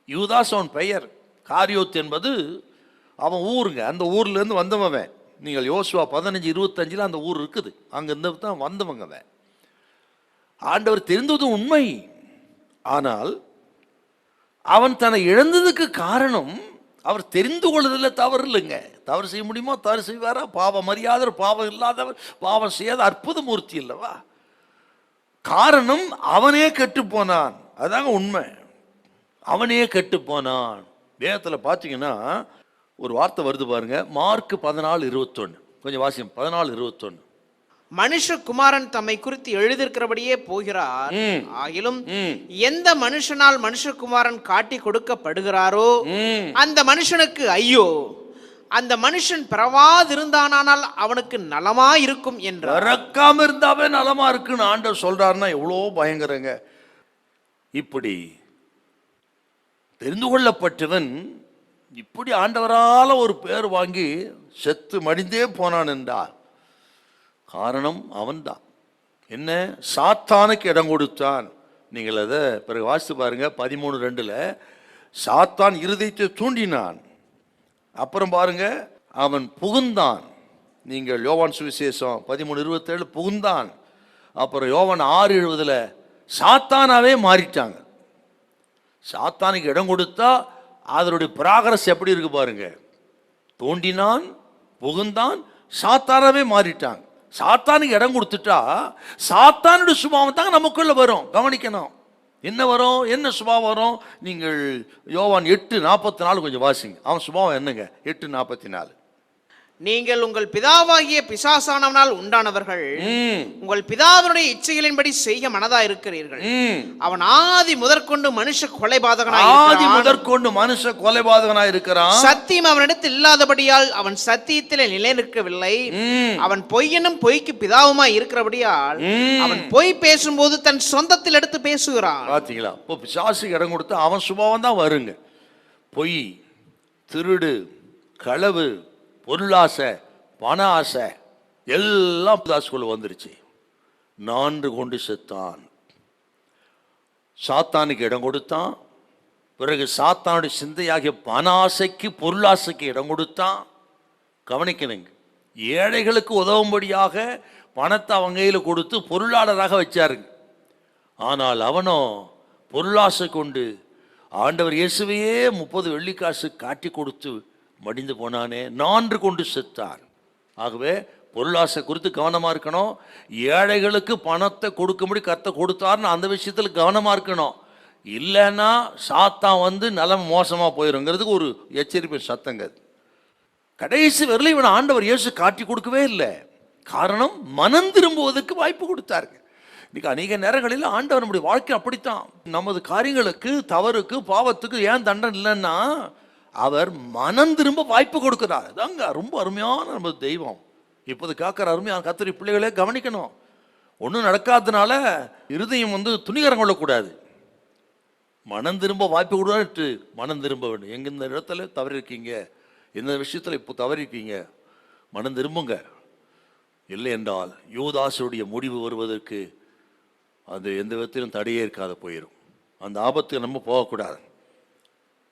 B: யூதாஸ். அவன் பெயர் காரியோத் என்பது அவன் ஊருங்க. அந்த ஊர்ல இருந்து வந்தவன். நீங்கள் யோசுவா 15:25 அந்த ஊர் இருக்குது, அங்கிருந்து தான் வந்தவங்க. ஆண்டவர் தெரிந்தது உண்மை. ஆனால் அவன் தன்னை இழந்ததுக்கு காரணம் அவர் தெரிந்து கொள்வதில் தவறு இல்லைங்க. தவறு செய்ய முடியுமோ தவறு செய்வாரா? பாவம் அறியாதவர், பாவம் இல்லாதவர், பாவம் செய்யாத அற்புத மூர்த்தி இல்லவா? காரணம் அவனே கெட்டு போனான். அதாங்க உண்மை. அவனே கெட்டு போனான். வேதத்தில் பார்த்தீங்கன்னா ஒரு வார்த்தை வருது பாருங்க, மார்க் 14:21. கொஞ்சம் வாசியம். 14:21.
C: மனுஷகுமாரன் தம்மை குறித்து எழுதியிருக்கிறபடியே போகிறார். ஆகிலும் எந்த மனுஷனால் மனுஷகுமாரன் காட்டி கொடுக்கப்படுகிறாரோ அந்த மனுஷனுக்கு ஐயோ, அந்த மனுஷன் பிறவாதிருந்தானால் அவனுக்கு நலமா இருக்கும் என்றார்.
B: பிறக்காம இருந்தாவே நலமா இருக்குன்னு ஆண்டவர் சொல்றாருன்னா எவ்வளோ பயங்கரங்க. இப்படி தெரிந்து கொள்ளப்பட்டவன் இப்படி ஆண்டவரால ஒரு பேர் வாங்கி செத்து மடிந்தே போனான் என்றார். காரணம் அவன்தான். என்ன? சாத்தானுக்கு இடம் கொடுத்தான். நீங்கள் அதை பிறகு வாசித்து பாருங்க. 13:2 சாத்தான் இருதயத்தை தூண்டினான். அப்புறம் பாருங்க, அவன் புகுந்தான். நீங்கள் யோவான் சுவிசேஷம் 13:27 புகுந்தான். அப்புறம் யோவான் 6:70 சாத்தானாவே மாறிட்டாங்க. சாத்தானுக்கு இடம் கொடுத்தா அதனுடைய பிராகரஸ் எப்படி இருக்கு பாருங்க. தோண்டினான், புகுந்தான், சாத்தானாவே மாறிட்டாங்க. சாத்தானுக்கு இடம் கொடுத்துட்டா சாத்தானுடைய சுபாவம் தாங்க நமக்குள்ள வரும். கவனிக்கணும். என்ன வரும்? என்ன சுபாவம் வரும்? நீங்கள் யோவான் 8:44 கொஞ்சம் வாசிங்க. அவன் சுபாவம் என்னங்க? 8:44.
C: நீங்கள் உங்கள் பிதாவாகிய பிசாசானவனால் உண்டானவர்கள், உங்கள் பிதாவினுடைய இச்சைகளின்படி செய்ய மனதா இருக்கிறீர்கள். அவன் ஆதி முதற்கொண்டு மனுஷ கொலைபாதகனாய் இருக்கிறான். சத்தியம் அவனிடத்தில் இல்லாதபடியால் அவன் சத்தியத்திலே நிலை நிற்கவில்லை. அவன் பொய்யனும் பொய்க்கு பிதாவுமாய் இருக்கிறபடியால் அவன் பொய் பேசும்போது தன் சொந்தத்தில் எடுத்து பேசுகிறான்.
B: பாத்தீங்களா? இப்போ பிசாசுக்கு இடம் கொடுத்து அவன் சுபாவம் தான் வருங்க. பொய், திருடு, களவு, பொருளாசை, பண ஆசை எல்லாம் பிசாசுக்குள்ள வந்துருச்சு. 4 கொண்டு செத்தான். சாத்தானுக்கு இடம் கொடுத்தான். பிறகு சாத்தானுடைய சிந்தையாகிய பண ஆசைக்கு, பொருளாசைக்கு இடம் கொடுத்தான். கவனிக்கணுங்க. ஏழைகளுக்கு உதவும்படியாக பணத்தை அவங்க கையில் கொடுத்து பொருளாளராக வச்சாருங்க. ஆனால் அவனோ பொருளாசை கொண்டு ஆண்டவர் இயேசுவையே 30 வெள்ளிக்காசு காட்டி கொடுத்து மடிந்து போனானே. 4 கொண்டு செத்தான். ஆகவே பொருளாசை குறித்து கவனமா இருக்கணும். ஏழைகளுக்கு பணத்தை கொடுக்கும்படி கர்த்தர் கொடுத்தாருன்னு அந்த விஷயத்தில் கவனமா இருக்கணும். இல்லைன்னா சாத்தான் வந்து நிலைமை மோசமா போயிருங்கிறதுக்கு ஒரு எச்சரிப்பு சத்தங்க. கடைசி வரல இவன் ஆண்டவர் இயேசு காட்டி கொடுக்கவே இல்லை. காரணம், மனம் திரும்புவதற்கு வாய்ப்பு கொடுத்தாருங்க. இன்னைக்கு அநேக நேரங்களில் ஆண்டவர் நம்முடைய வாழ்க்கை அப்படித்தான். நமது காரியங்களுக்கு, தவறுக்கு, பாவத்துக்கு ஏன் தண்டனை இல்லைன்னா அவர் மனம் திரும்ப வாய்ப்பு கொடுக்கிறார். அதாங்க ரொம்ப அருமையான நமது தெய்வம். இப்போது காக்கிற அருமையான கர்த்தருடைய பிள்ளைகளே கவனிக்கணும். ஒன்றும் நடக்காததுனால இருதயம் துணிகரம் கொள்ளக்கூடாது. மனம் திரும்ப வாய்ப்பு கொடுத்து மனம் திரும்ப வேண்டும். எங்க இந்த இடத்துல தவறி இருக்கீங்க, எந்த விஷயத்துல இப்போ தவறி இருக்கீங்க, மனம் திரும்புங்க. இல்லை என்றால் யூதாசுடைய முடிவு வருவதற்கு அது எந்த விதத்திலும் தடையே இருக்காத போயிடும். அந்த ஆபத்துக்கு நம்ம போகக்கூடாது.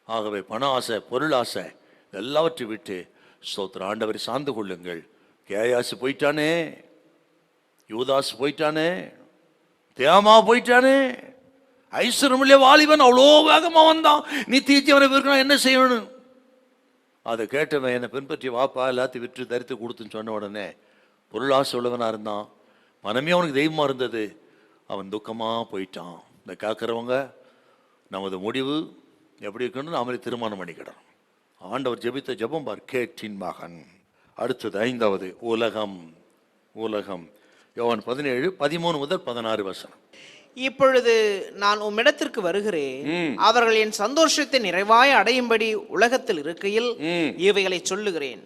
B: ஆகவே பண ஆசை, பொருள் ஆசை எல்லாவற்றை விட்டு ஸ்தோத்திர ஆண்டவரை சார்ந்து கொள்ளுங்கள். கேயாசு போயிட்டானே, யூதாசு போயிட்டானே, தேமா போயிட்டானே, ஐஸ்வரமில்லையே வாலிபன் அவ்வளோ வேகமா வந்தான், நீ தீர்த்தியவனை விற்கணும், என்ன செய்யணும்? அதை கேட்டவன் என்னை பின்பற்றி வாப்பா எல்லாத்தையும் விற்று தரித்து கொடுத்துன்னு சொன்ன உடனே பொருளாசை உள்ளவனா இருந்தான். மனமே அவனுக்கு தெய்வமா இருந்தது. அவன் துக்கமா போயிட்டான். இந்த காக்கிறவங்க நமது முடிவு எப்படி இருக்கணும், நாமளே தீர்மானம் பண்ணிக்கிடணும். ஆண்டவர் ஜெபித்த ஜெபம் பார், கேட்டின் மகன். அடுத்தது 5வது உலகம். உலகம் யோவான் 17:13 முதல் 16 வசனம்.
C: இப்பொழுது நான் உம்மிடத்திற்கு வருகிறேன், அவர்கள் என் சந்தோஷத்தை நிறைவாய் அடையும்படி உலகத்தில் இருக்கையில் இவைகளை சொல்லுகிறேன்.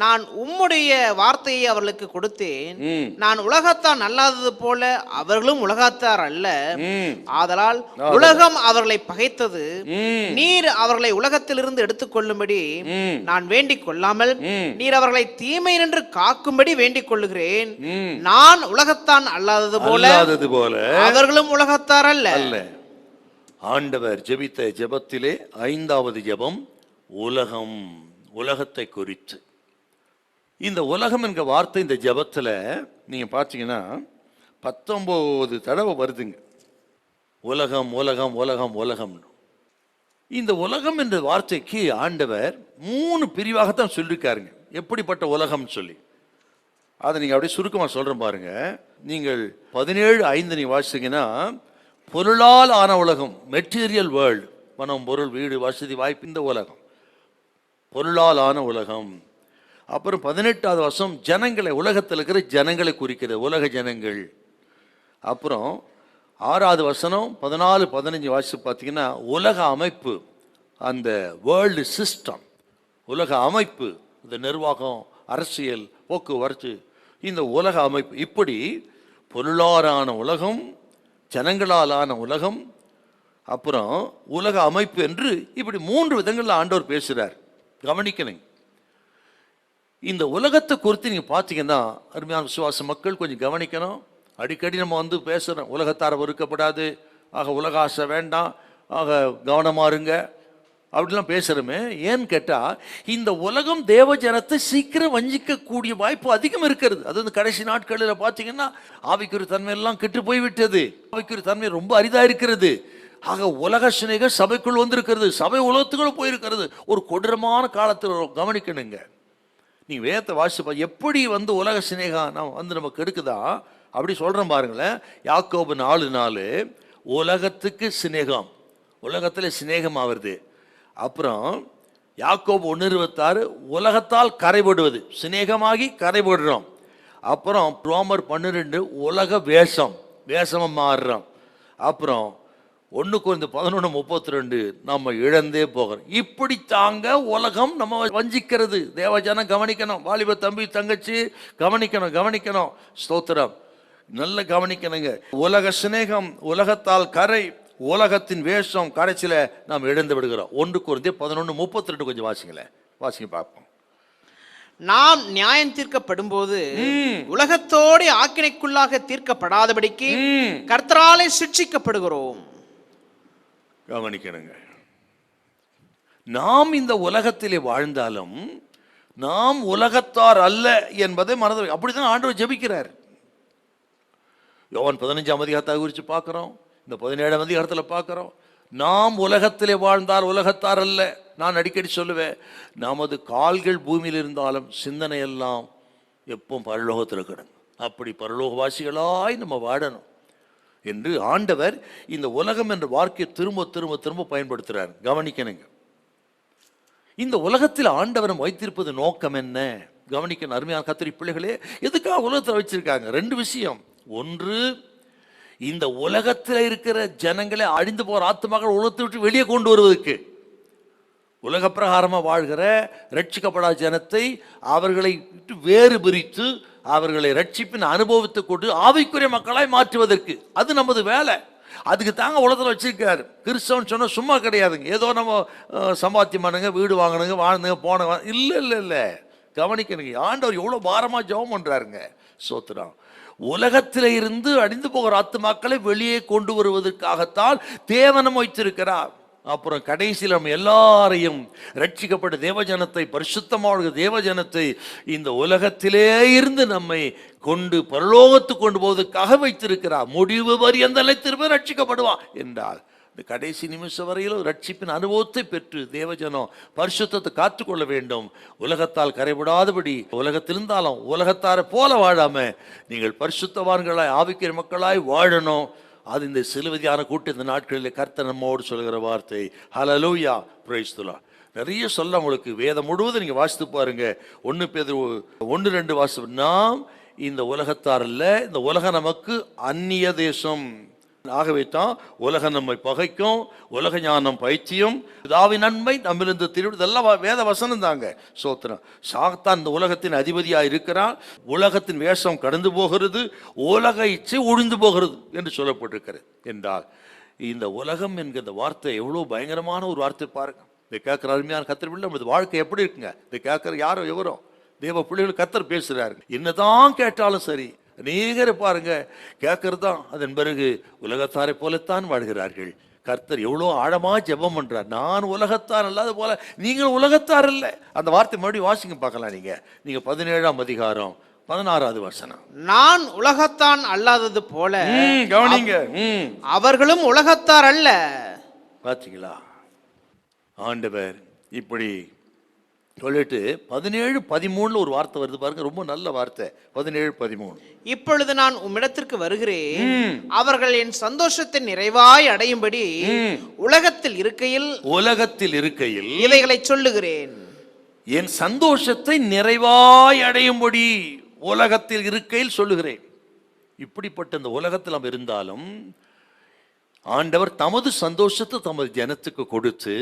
C: நான் உம்முடைய வார்த்தையை அவர்களுக்கு கொடுத்தேன். நான் உலகத்தான் அல்லாதது போல அவர்களும் உலகத்தார் அல்ல. ஆதலால் உலகம் அவர்களை பகைத்தது. நீர் அவர்களை உலகத்திலிருந்து எடுத்துக்கொள்ளும்படி நான் வேண்டிக் கொள்ளாமல் நீர் அவர்களை தீமை நின்று காக்கும்படி வேண்டிக் கொள்ளுகிறேன். நான் உலகத்தான் அல்லாதது போல அவர்களும் உலகத்தார் அல்ல.
B: ஆண்டவர் ஜெபித்த ஜெபத்திலே 5வது ஜெபம் உலகம், உலகத்தை குறித்து. இந்த உலகம் என்கிற வார்த்தை இந்த ஜெபத்துல நீங்க பார்த்தீங்கன்னா 19 தடவை வருதுங்க. உலகம் உலகம் உலகம் உலகம். இந்த உலகம் என்ற வார்த்தைக்கு ஆண்டவர் 3 பிரிவாகத்தான் சொல்லியிருக்காருங்க. எப்படிப்பட்ட உலகம் சொல்லி அதை நீங்க அப்படியே சுருக்கமாக சொல்றேன் பாருங்க. நீங்கள் 17:5 நீங்க வாசிச்சீங்கன்னா பொருளால் ஆன உலகம், மெட்டீரியல் வேர்ல்டு, பணம், பொருள், வீடு, வசதி, வாய்ப்பு, இந்த உலகம் பொருளால் ஆன உலகம். அப்புறம் 18வது வசனம் ஜனங்களை, உலகத்தில் இருக்கிற ஜனங்களை குறிக்கிறது, உலக ஜனங்கள். அப்புறம் 6வது வசனம் 14-15 வாசித்து பார்த்தீங்கன்னா உலக அமைப்பு, அந்த வேர்ல்டு சிஸ்டம், உலக அமைப்பு, இந்த நிர்வாகம், அரசியல், போக்குவரத்து, இந்த உலக அமைப்பு. இப்படி பொருளாலான உலகம், ஜனங்களாலான உலகம், அப்புறம் உலக அமைப்பு என்று இப்படி 3 விதங்களில் ஆண்டவர் பேசுகிறார். கவனிக்கணும். இந்த உலகத்தை குறித்து நீங்கள் பார்த்தீங்கன்னா அருமையான விசுவாச மக்கள் கொஞ்சம் கவனிக்கணும். அடிக்கடி நம்ம பேசுகிறோம், உலகத்தார வெறுக்கப்படாது, ஆக உலக ஆசை வேண்டாம், ஆக கவனமாக இருங்க அப்படிலாம் பேசுகிறோமே. ஏன்னு கேட்டால் இந்த உலகம் தேவ ஜனத்தை சீக்கிரம் வஞ்சிக்கக்கூடிய வாய்ப்பு அதிகம் இருக்கிறது. அது கடைசி நாட்களில் பார்த்தீங்கன்னா ஆவிக்குரிய தன்மையெல்லாம் கெட்டு போய்விட்டது. ஆவிக்குரிய தன்மை ரொம்ப அரிதாக இருக்கிறது. ஆக உலக சிநேகம் சபைக்குள் வந்திருக்கிறது, சபை உலகத்துக்குள்ள போயிருக்கிறது. ஒரு கொடூரமான காலத்தில் கவனிக்கணுங்க. நீ வேதத்தை வாசிப்பா எப்படி உலக சிநேகம் நம்ம கெடுக்குதா அப்படி சொல்கிறேன் பாருங்களேன். யாக்கோபு 4:4 உலகத்துக்கு சிநேகம், உலகத்தில் சிநேகம் ஆகுது. அப்புறம் யாக்கோபு 1:26 உலகத்தால் கரைபடுவது, சிநேகமாகி கரைபடுறோம். அப்புறம் ரோமர் 12 உலக வேஷம், வேஷமாக மாறுறோம். அப்புறம் 1 கொரிந்தியர் 11:32 நம்ம இழந்தே போகிறோம். இப்படி தாங்க உலகம் நம்ம வஞ்சிக்கிறது. தேவஜனம் கவனிக்கணும், வாலிப தம்பி தங்கச்சி கவனிக்கணும். ஸ்தோத்திரம், நல்ல கவனிக்கணுங்க. உலக சிநேகம், உலகத்தால் கரை, உலகத்தின் வேஷம், கடைசியில நாம் இழந்து விடுகிறோம். 1 கொரிந்தியர் 11:32 கொஞ்சம் வாசிங்க பார்ப்போம்.
C: நாம் நியாயம் தீர்க்கப்படும் போது உலகத்தோடு ஆக்கினைக்குள்ளாக தீர்க்கப்படாதபடிக்கு கர்த்தராலே சிட்சிக்கப்படுகிறோம்.
B: கவனிக்கணுங்க. நாம் இந்த உலகத்திலே வாழ்ந்தாலும் நாம் உலகத்தார் அல்ல என்பதை மனதில், அப்படிதான் ஆண்டவர் ஜெபிக்கிறார். யோவான் 15ஆம் அதிகாரத்தை குறித்து பார்க்கிறோம், இந்த 17ஆம் அதிகாரத்தில் பார்க்கிறோம். நாம் உலகத்திலே வாழ்ந்தால் உலகத்தார் அல்ல. நான் அடிக்கடி சொல்லுவேன், நமது கால்கள் பூமியில் இருந்தாலும் சிந்தனை எல்லாம் எப்பவும் பரலோகத்தில் கிடக்கும். அப்படி பரலோகவாசிகளாய் நம்ம வாழணும் என்று ஆண்டவர் இந்த உலகம் என்ற வார்த்தையை திரும்ப திரும்ப திரும்ப பயன்படுத்துகிறார். கவனிக்கணுங்க. இந்த உலகத்தில் ஆண்டவர் வைத்திருப்பது நோக்கம் என்ன? கவனிக்க அருமையான கர்த்தருடைய பிள்ளைகளே, எதுக்காக உலகத்தில் வச்சிருக்காங்க? ரெண்டு விஷயம். ஒன்று, இந்த உலகத்தில் இருக்கிற ஜனங்களை அழிந்து போற ஆத்துமாக்கள் உலகத்தை விட்டு வெளியே கொண்டு வருவதற்கு, உலக பிரகாரமாக வாழ்கிற ரட்சிக்கப்படாத ஜனத்தை அவர்களை விட்டு வேறு பிரித்து அவர்களை ரட்சிப்பின் அனுபவத்தை கொண்டு ஆவிக்குரிய மக்களாய் மாற்றுவதற்கு. அது நமது வேலை. அதுக்கு தாங்க உலகத்தில் வச்சிருக்காரு. கிறிஸ்தவன் சொன்னால் சும்மா கிடையாதுங்க. ஏதோ நம்ம சம்பாத்தியம் பண்ணுங்க, வீடு வாங்கணுங்க, வாழ்ந்துங்க, போன இல்லை இல்லை இல்லை. கவனிக்கணுங்க, ஆண்டவர் எவ்வளோ பாரமாக ஜெபம் பண்ணுறாருங்க. சோத்திரம். உலகத்தில் இருந்து அழிந்து போகிற ஆத்துமாக்களை வெளியே கொண்டு வருவதற்காகத்தான் தேவனம் வைத்திருக்கிறார். அப்புறம் கடைசியில் நம்ம எல்லாரையும் ரட்சிக்கப்பட்ட தேவஜனத்தை, பரிசுத்தமான தேவஜனத்தை இந்த உலகத்திலே இருந்து நம்மை கொண்டு பரலோகத்துக்கு கொண்டு போவதற்காக வைத்திருக்கிறார். முடிவு பரியந்த திரும்ப ரட்சிக்கப்படுவான் என்றால் இந்த கடைசி நிமிஷம் வரையிலும் ரட்சிப்பின் அனுபவத்தை பெற்று தேவஜனம் பரிசுத்தத்தை காத்துக்கொள்ள வேண்டும். உலகத்தால் கரைபடாதபடி, உலகத்திலிருந்தாலும் உலகத்தாரை போல வாழாம நீங்கள் பரிசுத்தவான்களாய் ஆவிக்கிற மக்களாய் வாழணும். அது இந்த சிலுவதியான கூட்டு இந்த நாட்களில் கர்த்தர் நம்மோடு சொல்கிற வார்த்தை. ஹல்லேலூயா, பிரைஸ் தி லார்ட். நிறைய சொல்ல உங்களுக்கு வேதம் முழுவதும் நீங்க வாசித்து பாருங்க. 1 பேதுரு 1-2 வாசி. நாம் இந்த உலகத்தார் அல்ல, இந்த உலகம் நமக்கு அந்நிய தேசம். ஆகவே தான் உலகம் நம்மை பகைக்கும், உலக ஞானம் பைத்தியம், பிதாவின் நன்மை நம்மிலிருந்து திருவிழா, இதெல்லாம் வேத வசனம் தாங்க. சோத்திரம். சாத்தான் இந்த உலகத்தின் அதிபதியாக இருக்கிறான். உலகத்தின் வேஷம் கடந்து போகிறது, உலக இச்சை ஒழிந்து போகிறது என்று சொல்லப்பட்டிருக்கிறது. என்றால் இந்த உலகம் என்கிற வார்த்தை எவ்வளோ பயங்கரமான ஒரு வார்த்தை பாருங்க. இதை கேட்குற அருமையான கர்த்தர் பிள்ளை, நம்மளது வாழ்க்கை எப்படி இருக்குங்க? இதை கேட்குற யாரோ எவரோ தேவ பிள்ளைகள் கர்த்தர் பேசுகிறாரு. என்னதான் கேட்டாலும் சரி, அநேகரை பாருங்க கேட்கறது தான். அதன் பிறகு உலகத்தாரை போலத்தான் வாழ்கிறார்கள். கர்த்தர் எவ்வளோ ஆழமா ஜெபம் பண்றார். நான் உலகத்தார் அல்லாத போல நீங்கள் உலகத்தார் இல்லை. அந்த வார்த்தை மறுபடியும் வாசிங்க பார்க்கலாம். நீங்க 17ஆம் அதிகாரம் 16வது வசனம்.
C: நான் உலகத்தான் அல்லாதது போல
B: கவனிங்க,
C: அவர்களும் உலகத்தார் அல்ல.
B: பாத்தீங்களா? ஆண்டவர் இப்படி சொல்லிட்டு 17-13 ஒரு வார்த்தை வருது பாருங்க, ரொம்ப நல்ல வார்த்தை. 17-13.
C: இப்பொழுது நான் உம்மிடத்திற்கு வருகிறேன், அவர்கள் என் சந்தோஷத்தை நிறைவாய் அடையும்படி உலகத்தில் இருக்கையில் இவைகளை சொல்லுகிறேன்.
B: என் சந்தோஷத்தை நிறைவாய் அடையும்படி உலகத்தில் இருக்கையில் சொல்லுகிறேன். இப்படிப்பட்ட இந்த உலகத்தில் நாம் இருந்தாலும் ஆண்டவர் தமது சந்தோஷத்தை தமது ஜனத்துக்கு கொடுத்து,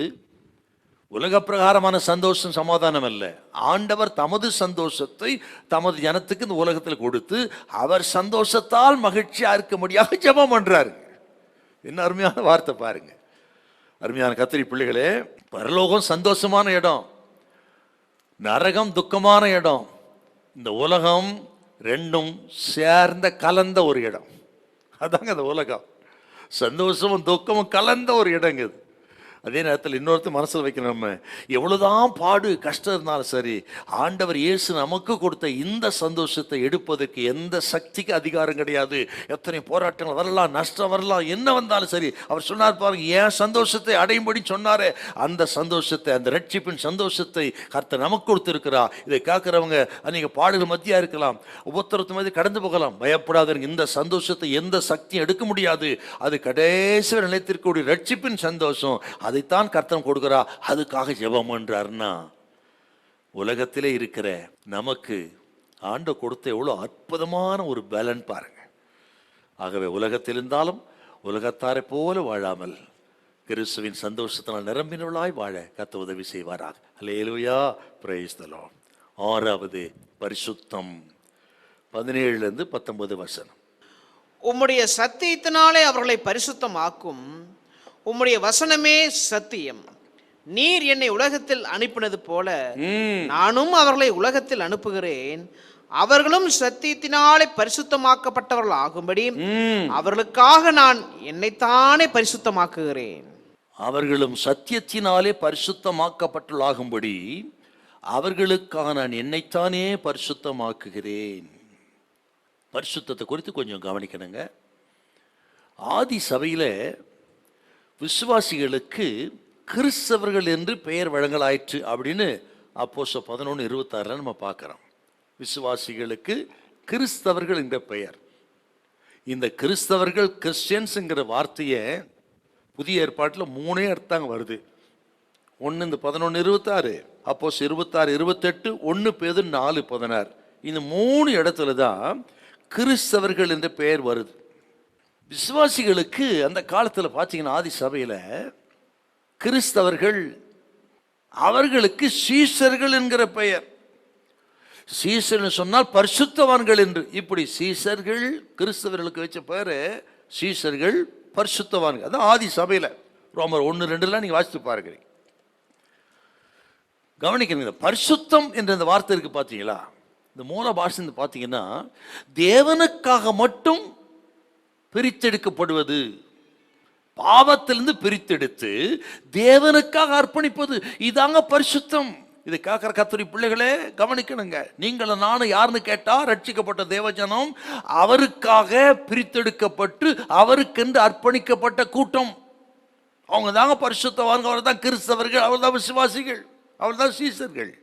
B: உலக பிரகாரமான சந்தோஷம் சமாதானம் அல்ல, ஆண்டவர் தமது சந்தோஷத்தை தமது ஜனத்துக்கு இந்த உலகத்தில் கொடுத்து அவர் சந்தோஷத்தால் மகிழ்ச்சியா இருக்கும்படியாக ஜெபம் பண்றாரு. என்ன அருமையான வார்த்தை பாருங்க. அருமையான கர்த்தருடைய பிள்ளைகளே, பரலோகம் சந்தோஷமான இடம், நரகம் துக்கமான இடம். இந்த உலகம் ரெண்டும் சேர்ந்த கலந்த ஒரு இடம். அதாங்க அந்த உலகம். சந்தோஷமும் துக்கமும் கலந்த ஒரு இடங்க இது. அதே நேரத்தில் இன்னொருத்தர் மனசில் வைக்கணும், நம்ம எவ்வளோதான் பாடு கஷ்டம் இருந்தாலும் சரி, ஆண்டவர் இயேசு நமக்கு கொடுத்த இந்த சந்தோஷத்தை எடுப்பதற்கு எந்த சக்திக்கு அதிகாரம் கிடையாது. எத்தனை போராட்டங்கள் வரலாம், நஷ்டம் வரலாம், என்ன வந்தாலும் சரி, அவர் சொன்னார் பாருங்க, ஏன் சந்தோஷத்தை அடையும்படி சொன்னாரே, அந்த சந்தோஷத்தை, அந்த ரட்சிப்பின் சந்தோஷத்தை கர்த்தர் நமக்கு கொடுத்திருக்கிறார். இதை கேட்கிறவங்க நீங்க பாடுகள் மத்தியா இருக்கலாம், உபத்திரத்து மாதிரி கடந்து போகலாம், பயப்படாதீங்க. இந்த சந்தோஷத்தை எந்த சக்தியும் எடுக்க முடியாது. அது கடைசி நிலைத்திற்கக்கூடிய ரட்சிப்பின் சந்தோஷம். அதைத்தான் கர்த்தர் கொடுக்கிறா. அதுக்காக ஜெபம் பண்றாருன்னா, உலகத்திலே இருக்கிற நமக்கு ஆண்டவர் கொடுத்த எவ்வளவு அற்புதமான ஒரு பலன் பாருங்க. ஆகவே உலகத்தில் இருந்தாலும் உலகத்தாரை போல வாழாமல் கிறிஸ்துவின் சந்தோஷத்தினால் நிரம்பினவளாய் வாழ கர்த்தர் உதவி செய்வாராக. அல்லேலூயா, பிரைஸ் தி லார்ட். 6வது பரிசுத்தம் 17-19 வசனம்.
C: உம்முடைய சத்தியத்தினாலே அவர்களை பரிசுத்தமாக்கும், உம்முடைய வசனமே சத்தியம். நீர் என்னை உலகத்தில் அனுப்பினது போல நானும் அவர்களை உலகத்தில் அனுப்புகிறேன். அவர்களும் சத்தியத்தினாலே பரிசுத்தமாக்கப்பட்டவர்கள் ஆகும்படி அவர்களுக்காக நான் என்னைத்தானே பரிசுத்தமாக்குகிறேன்.
B: அவர்களும் சத்தியத்தினாலே பரிசுத்தமாக்கப்பட்டவர்களாகும்படி அவர்களுக்காக நான் என்னைத்தானே பரிசுத்தமாக்குகிறேன். பரிசுத்தத்தை குறித்து கொஞ்சம் கவனிக்கணுங்க. ஆதி சபையில விசுவாசிகளுக்கு கிறிஸ்தவர்கள் என்று பெயர் வழங்கலாயிற்று அப்படின்னு அப்போஸ்தலர் 11:26 நம்ம பார்க்கிறோம். விசுவாசிகளுக்கு கிறிஸ்தவர்கள் என்ற பெயர். இந்த கிறிஸ்தவர்கள், கிறிஸ்டியன்ஸ்ங்கிற வார்த்தையை புதிய ஏற்பாட்டில் 3 அர்த்தம் வருது. 1 இந்த 11 26, அப்போஸ் 26 28, 1 பேதுரு 4 16. இந்த 3 இடத்துல தான் கிறிஸ்தவர்கள் என்ற பெயர் வருது. விசுவாசிகளுக்கு அந்த காலத்துல பாத்தீங்கன்னா ஆதி சபையில கிறிஸ்தவர்கள், அவர்களுக்கு சீசர்கள் என்கிற பெயர். சீசர்னு சொன்னால் பரிசுத்தவான்கள் என்று. இப்படி சீசர்கள் கிறிஸ்தவர்களுக்கு வச்ச பேரு சீசர்கள், பரிசுத்தவான்கள். அதான் ஆதி சபையில ரோமர் 1:2 நீங்க வாசித்து பாருங்க. கவனிக்கணும், பரிசுத்தம் என்ற இந்த வார்த்தை இருக்கு பாத்தீங்களா, இந்த மூல பாஷை பாத்தீங்கன்னா தேவனுக்காக மட்டும் பிரித்தெடுக்கப்படுவது, பாவத்திலிருந்து பிரித்தெடுத்து தேவனுக்காக அர்ப்பணிப்பது, இதாங்க பரிசுத்தம். இதை கேட்கிற கர்த்தருடைய பிள்ளைகளே கவனிக்கணுங்க. நீங்களும் நானும் யாருன்னு கேட்டா ரட்சிக்கப்பட்ட தேவஜனம், அவருக்காக பிரித்தெடுக்கப்பட்டு அவருக்கென்று அர்ப்பணிக்கப்பட்ட கூட்டம். அவங்க தாங்க பரிசுத்தவான்கள். அவர் தான் கிறிஸ்தவர்கள், அவர் தான் விசுவாசிகள், அவர் தான் சீசர்கள்.